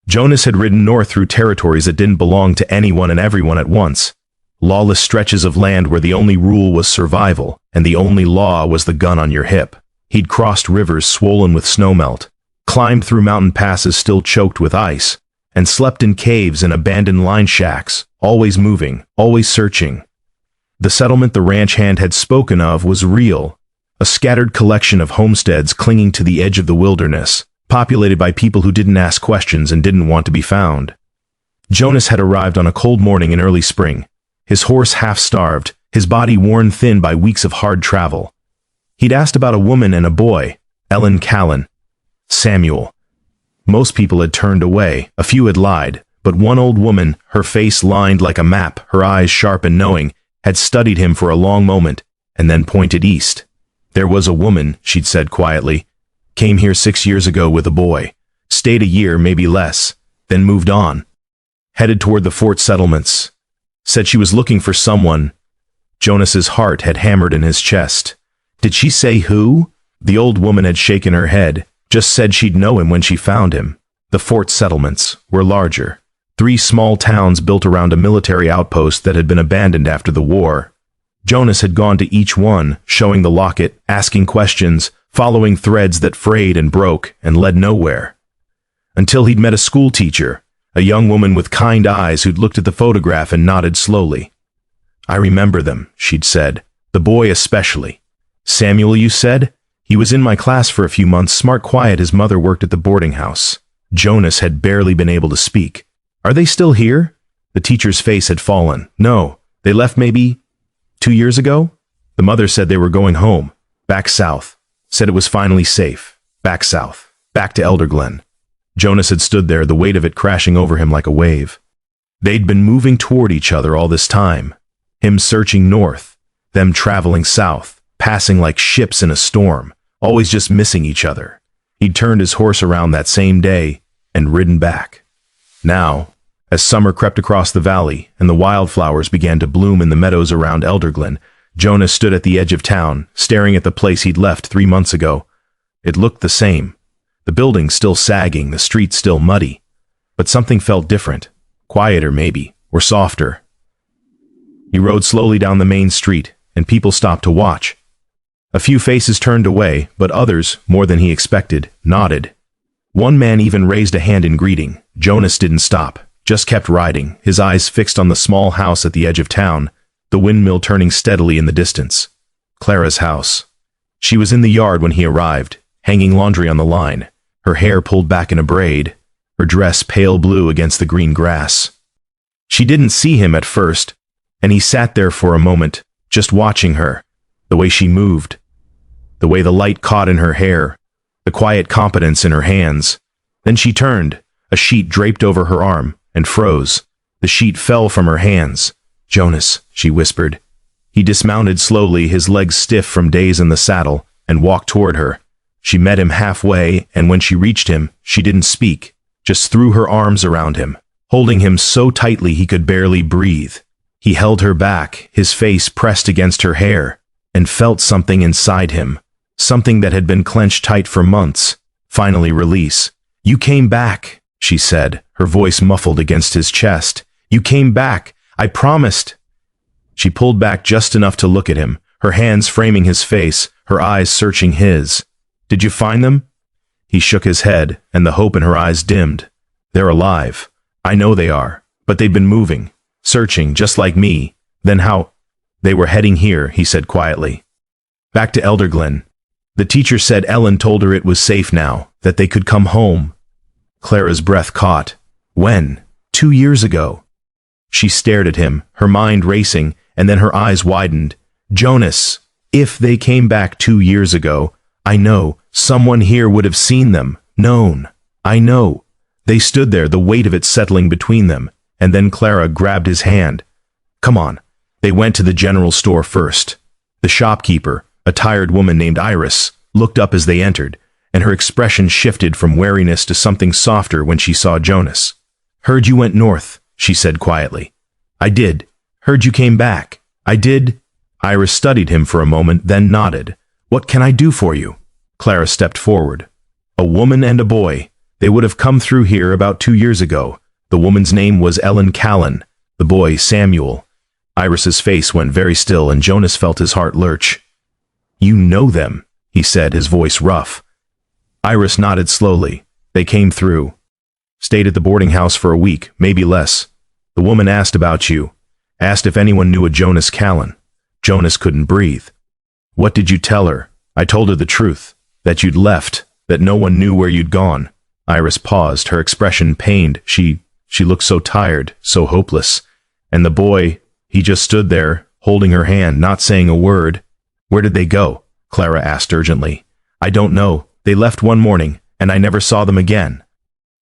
Speaker 1: Jonas had ridden north through territories that didn't belong to anyone and everyone at once. Lawless stretches of land where the only rule was survival, and the only law was the gun on your hip. He'd crossed rivers swollen with snowmelt, climbed through mountain passes still choked with ice, and slept in caves and abandoned line shacks, always moving, always searching. The settlement the ranch hand had spoken of was real, a scattered collection of homesteads clinging to the edge of the wilderness, populated by people who didn't ask questions and didn't want to be found. Jonas had arrived on a cold morning in early spring, his horse half-starved, his body worn thin by weeks of hard travel. He'd asked about a woman and a boy, Ellen Callan, Samuel. Most people had turned away, a few had lied, but one old woman, her face lined like a map, her eyes sharp and knowing, had studied him for a long moment, and then pointed east. "There was a woman," she'd said quietly, "came here 6 years ago with a boy, stayed a year, maybe less, then moved on, headed toward the fort settlements. Said she was looking for someone." Jonas's heart had hammered in his chest. Did she say who? The old woman had shaken her head, just said she'd know him when she found him. The fort settlements were larger. 3 small towns built around a military outpost that had been abandoned after the war. Jonas had gone to each one, showing the locket, asking questions, following threads that frayed and broke and led nowhere. Until he'd met a school teacher, a young woman with kind eyes who'd looked at the photograph and nodded slowly. "I remember them," she'd said, "the boy especially. Samuel, you said? He was in my class for a few months, smart, quiet. His mother worked at the boarding house." Jonas had barely been able to speak. "Are they still here?" The teacher's face had fallen. "No, they left maybe 2 years ago. The mother said they were going home, back south. Said it was finally safe. Back south, back to Elder Glen." Jonas had stood there, the weight of it crashing over him like a wave. They'd been moving toward each other all this time. Him searching north, them traveling south, passing like ships in a storm, always just missing each other. He'd turned his horse around that same day and ridden back. Now, as summer crept across the valley and the wildflowers began to bloom in the meadows around Elderglen, Jonas stood at the edge of town, staring at the place he'd left 3 months ago. It looked the same. The buildings still sagging, the streets still muddy. But something felt different. Quieter, maybe, or softer. He rode slowly down the main street, and people stopped to watch. A few faces turned away, but others, more than he expected, nodded. One man even raised a hand in greeting. Jonas didn't stop, just kept riding, his eyes fixed on the small house at the edge of town, the windmill turning steadily in the distance. Clara's house. She was in the yard when he arrived, hanging laundry on the line, her hair pulled back in a braid, her dress pale blue against the green grass. She didn't see him at first, and he sat there for a moment, just watching her, the way she moved, the way the light caught in her hair, the quiet competence in her hands. Then she turned, a sheet draped over her arm, and froze. The sheet fell from her hands. "Jonas," she whispered. He dismounted slowly, his legs stiff from days in the saddle, and walked toward her. She met him halfway, and when she reached him, she didn't speak, just threw her arms around him, holding him so tightly he could barely breathe. He held her back, his face pressed against her hair, and felt something inside him, something that had been clenched tight for months, finally release. "You came back," she said, her voice muffled against his chest. "You came back. I promised." She pulled back just enough to look at him, her hands framing his face, her eyes searching his. "Did you find them?" He shook his head, and the hope in her eyes dimmed. "They're alive. I know they are, but they've been moving, searching, just like me." "Then how—" "They were heading here," he said quietly. "Back to Elderglen. The teacher said Ellen told her it was safe now, that they could come home." Clara's breath caught. "When?" "2 years ago." She stared at him, her mind racing, and then her eyes widened. "Jonas, if they came back 2 years ago, I know, someone here would have seen them, known. I know." They stood there, the weight of it settling between them, and then Clara grabbed his hand. "Come on." They went to the general store first. The shopkeeper, a tired woman named Iris, looked up as they entered, and her expression shifted from wariness to something softer when she saw Jonas. "Heard you went north," she said quietly. "I did. Heard you came back." "I did." Iris studied him for a moment, then nodded. "What can I do for you?" Clara stepped forward. A woman and a boy. They would have come through here about 2 years ago. The woman's name was Ellen Callan, the boy Samuel. Iris's face went very still, and Jonas felt his heart lurch. "You know them," he said, his voice rough. Iris nodded slowly. "They came through. Stayed at the boarding house for a week, maybe less. The woman asked about you. Asked if anyone knew a Jonas Callan." Jonas couldn't breathe. "What did you tell her?" "I told her the truth. That you'd left. That no one knew where you'd gone." Iris paused, her expression pained. She looked so tired, so hopeless. And the boy, he just stood there, holding her hand, not saying a word. "Where did they go?" Clara asked urgently. "I don't know. They left one morning, and I never saw them again."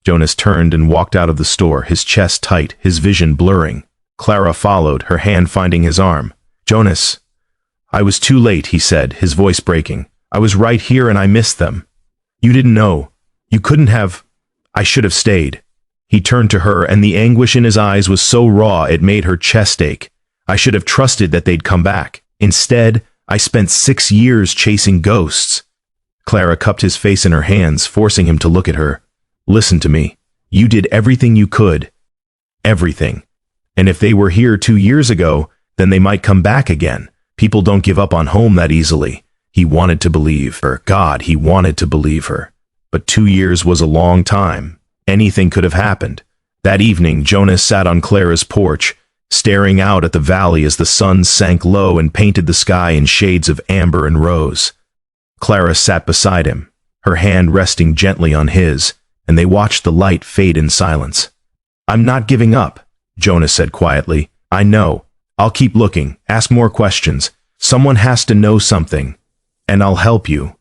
Speaker 1: Jonas turned and walked out of the store, his chest tight, his vision blurring. Clara followed, her hand finding his arm. "Jonas." "I was too late," he said, his voice breaking. "I was right here and I missed them. You didn't know. You couldn't have. I should have stayed." He turned to her, and the anguish in his eyes was so raw it made her chest ache. "I should have trusted that they'd come back. Instead, I spent 6 years chasing ghosts." Clara cupped his face in her hands, forcing him to look at her. "Listen to me. You did everything you could. Everything. And if they were here 2 years ago, then they might come back again. People don't give up on home that easily." He wanted to believe her. God, he wanted to believe her. But 2 years was a long time. Anything could have happened. That evening, Jonas sat on Clara's porch, staring out at the valley as the sun sank low and painted the sky in shades of amber and rose. Clara sat beside him, her hand resting gently on his, and they watched the light fade in silence. "I'm not giving up," Jonas said quietly. "I know. I'll keep looking, ask more questions. Someone has to know something, and I'll help you."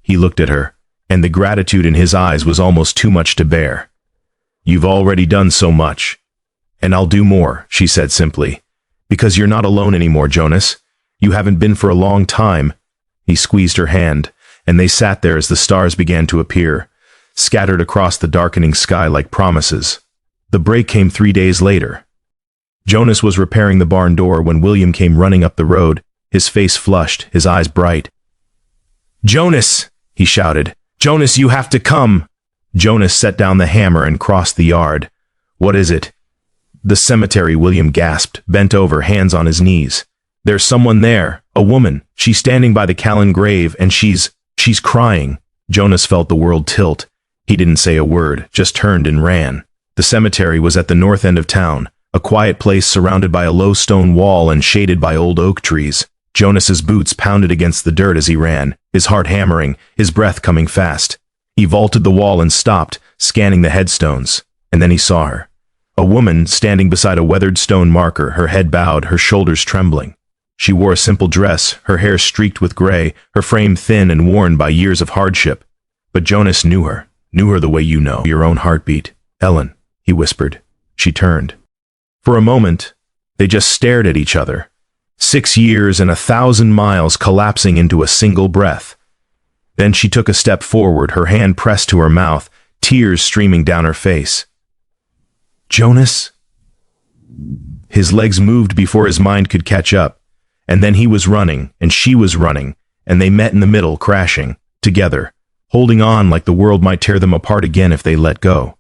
Speaker 1: He looked at her, and the gratitude in his eyes was almost too much to bear. "You've already done so much. And I'll do more," she said simply. "Because you're not alone anymore, Jonas. You haven't been for a long time." He squeezed her hand, and they sat there as the stars began to appear, scattered across the darkening sky like promises. The break came 3 days later. Jonas was repairing the barn door when William came running up the road, his face flushed, his eyes bright. "Jonas!" he shouted. "Jonas, you have to come!" Jonas set down the hammer and crossed the yard. "What is it?" "The cemetery," William gasped, bent over, hands on his knees. "There's someone there, a woman. She's standing by the Callan grave, and she's crying." Jonas felt the world tilt. He didn't say a word, just turned and ran. The cemetery was at the north end of town, a quiet place surrounded by a low stone wall and shaded by old oak trees. Jonas's boots pounded against the dirt as he ran, his heart hammering, his breath coming fast. He vaulted the wall and stopped, scanning the headstones. And then he saw her. A woman standing beside a weathered stone marker, her head bowed, her shoulders trembling. She wore a simple dress, her hair streaked with gray, her frame thin and worn by years of hardship. But Jonas knew her the way you know your own heartbeat. "Ellen," he whispered. She turned. For a moment, they just stared at each other. 6 years and 1,000 miles collapsing into a single breath. Then she took a step forward, her hand pressed to her mouth, tears streaming down her face. "Jonas?" His legs moved before his mind could catch up, and then he was running, and she was running, and they met in the middle, crashing, together, holding on like the world might tear them apart again if they let go.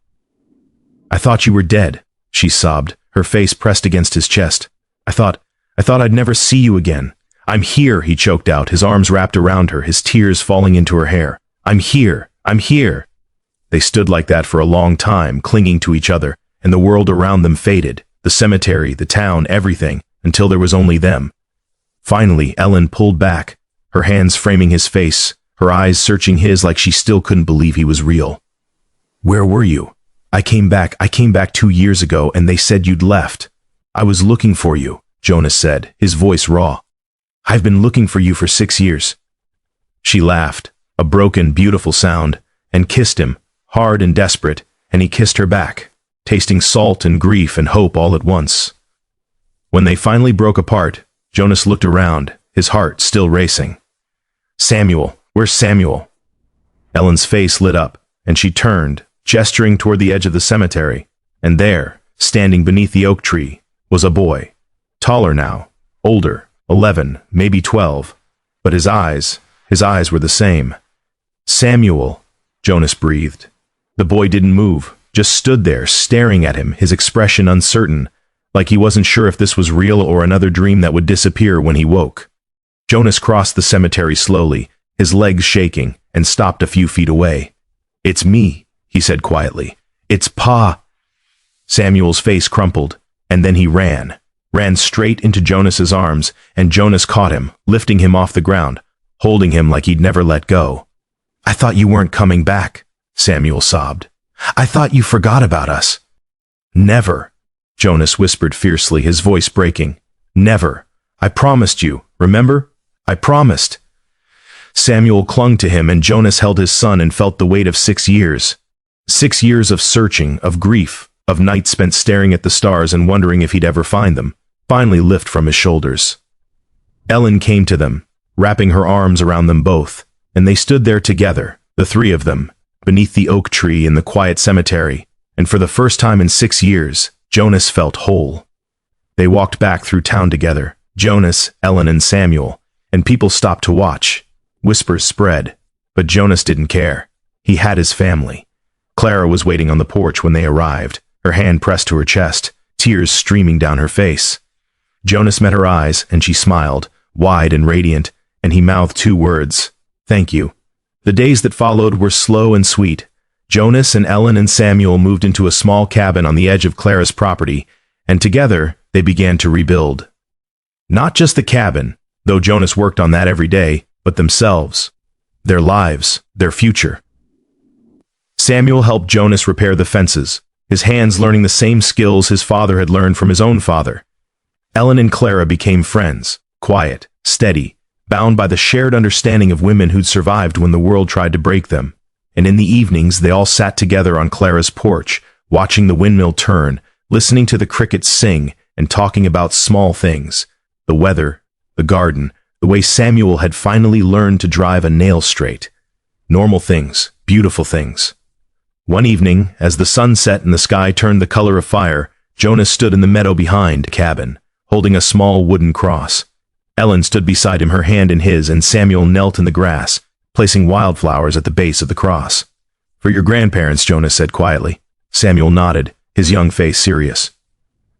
Speaker 1: "I thought you were dead," she sobbed, her face pressed against his chest. I thought I'd never see you again. "I'm here," he choked out, his arms wrapped around her, his tears falling into her hair. I'm here. They stood like that for a long time, clinging to each other, and the world around them faded, the cemetery, the town, everything, until there was only them. Finally, Ellen pulled back, her hands framing his face, her eyes searching his like she still couldn't believe he was real. "Where were you?" I came back 2 years ago, and they said you'd left." "I was looking for you," Jonas said, his voice raw. "I've been looking for you for 6 years. She laughed, a broken, beautiful sound, and kissed him, hard and desperate, and he kissed her back, tasting salt and grief and hope all at once. When they finally broke apart, Jonas looked around, his heart still racing. "Samuel, where's Samuel?" Ellen's face lit up, and she turned, gesturing toward the edge of the cemetery, and there, standing beneath the oak tree, was a boy. Taller now, older, 11, maybe 12, but his eyes were the same. "Samuel," Jonas breathed. The boy didn't move, just stood there, staring at him, his expression uncertain, like he wasn't sure if this was real or another dream that would disappear when he woke. Jonas crossed the cemetery slowly, his legs shaking, and stopped a few feet away. "It's me," he said quietly. "It's Pa." Samuel's face crumpled, and then he ran straight into Jonas's arms, and Jonas caught him, lifting him off the ground, holding him like he'd never let go. "I thought you weren't coming back," Samuel sobbed. "I thought you forgot about us." "Never," Jonas whispered fiercely, his voice breaking. "Never. I promised you, remember? I promised." Samuel clung to him, and Jonas held his son and felt the weight of 6 years. 6 years of searching, of grief, of nights spent staring at the stars and wondering if he'd ever find them, finally lift from his shoulders. Ellen came to them, wrapping her arms around them both, and they stood there together, the three of them, beneath the oak tree in the quiet cemetery, and for the first time in 6 years, Jonas felt whole. They walked back through town together, Jonas, Ellen, and Samuel, and people stopped to watch. Whispers spread, but Jonas didn't care. He had his family. Clara was waiting on the porch when they arrived, her hand pressed to her chest, tears streaming down her face. Jonas met her eyes, and she smiled, wide and radiant, and he mouthed 2 words, "Thank you." The days that followed were slow and sweet. Jonas and Ellen and Samuel moved into a small cabin on the edge of Clara's property, and together they began to rebuild. Not just the cabin, though Jonas worked on that every day, but themselves, their lives, their future. Samuel helped Jonas repair the fences, his hands learning the same skills his father had learned from his own father. Ellen and Clara became friends, quiet, steady, bound by the shared understanding of women who'd survived when the world tried to break them. And in the evenings, they all sat together on Clara's porch, watching the windmill turn, listening to the crickets sing, and talking about small things, the weather, the garden, the way Samuel had finally learned to drive a nail straight. Normal things, beautiful things. One evening, as the sun set and the sky turned the color of fire, Jonas stood in the meadow behind the cabin, holding a small wooden cross. Ellen stood beside him, her hand in his, and Samuel knelt in the grass, placing wildflowers at the base of the cross. "For your grandparents," Jonas said quietly. Samuel nodded, his young face serious.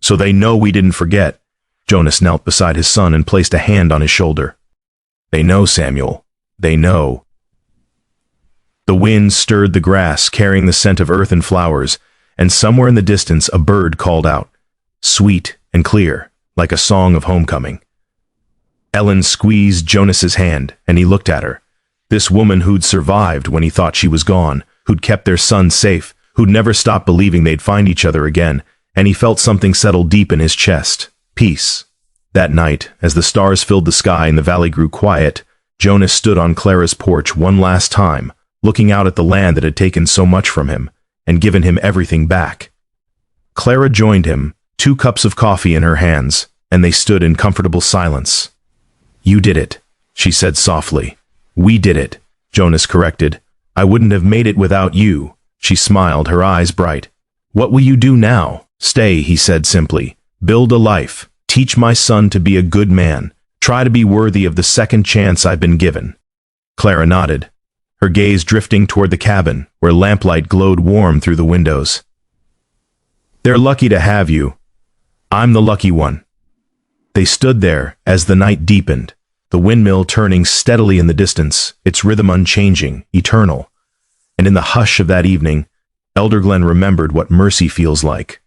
Speaker 1: "So they know we didn't forget." Jonas knelt beside his son and placed a hand on his shoulder. "They know, Samuel. They know." The wind stirred the grass, carrying the scent of earth and flowers, and somewhere in the distance a bird called out, sweet and clear, like a song of homecoming. Ellen squeezed Jonas's hand, and he looked at her. This woman who'd survived when he thought she was gone, who'd kept their son safe, who'd never stopped believing they'd find each other again, and he felt something settle deep in his chest. Peace. That night, as the stars filled the sky and the valley grew quiet, Jonas stood on Clara's porch one last time, looking out at the land that had taken so much from him, and given him everything back. Clara joined him, 2 cups of coffee in her hands, and they stood in comfortable silence. "You did it," she said softly. "We did it," Jonas corrected. "I wouldn't have made it without you." She smiled, her eyes bright. "What will you do now?" "Stay," he said simply. "Build a life. Teach my son to be a good man. Try to be worthy of the second chance I've been given." Clara nodded, her gaze drifting toward the cabin, where lamplight glowed warm through the windows. "They're lucky to have you. I'm the lucky one." They stood there as the night deepened, the windmill turning steadily in the distance, its rhythm unchanging, eternal. And in the hush of that evening, Elder Glen remembered what mercy feels like.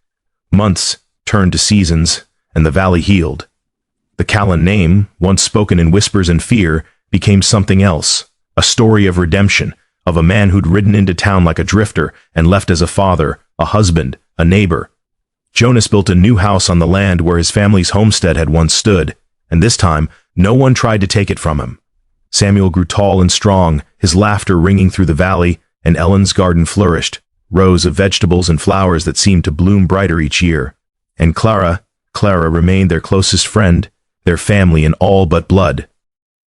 Speaker 1: Months turned to seasons, and the valley healed. The Callan name, once spoken in whispers and fear, became something else, a story of redemption, of a man who'd ridden into town like a drifter and left as a father, a husband, a neighbor. Jonas built a new house on the land where his family's homestead had once stood, and this time, no one tried to take it from him. Samuel grew tall and strong, his laughter ringing through the valley, and Ellen's garden flourished, rows of vegetables and flowers that seemed to bloom brighter each year. And Clara remained their closest friend, their family in all but blood.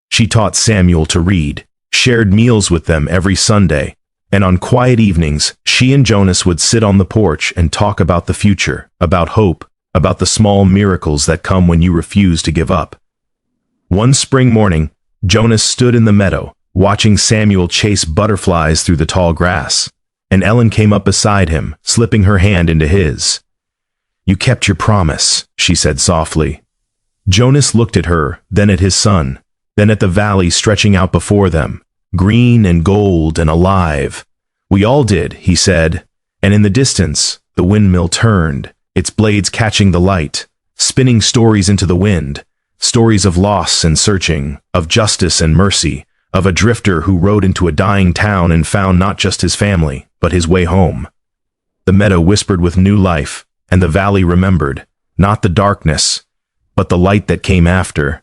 Speaker 1: She taught Samuel to read, shared meals with them every Sunday, and on quiet evenings, she and Jonas would sit on the porch and talk about the future, about hope, about the small miracles that come when you refuse to give up. One spring morning, Jonas stood in the meadow, watching Samuel chase butterflies through the tall grass, and Ellen came up beside him, slipping her hand into his. "You kept your promise," she said softly. Jonas looked at her, then at his son, then at the valley stretching out before them, green and gold and alive. "We all did," he said, and in the distance, the windmill turned, its blades catching the light, spinning stories into the wind, stories of loss and searching, of justice and mercy, of a drifter who rode into a dying town and found not just his family, but his way home. The meadow whispered with new life, and the valley remembered, not the darkness, but the light that came after.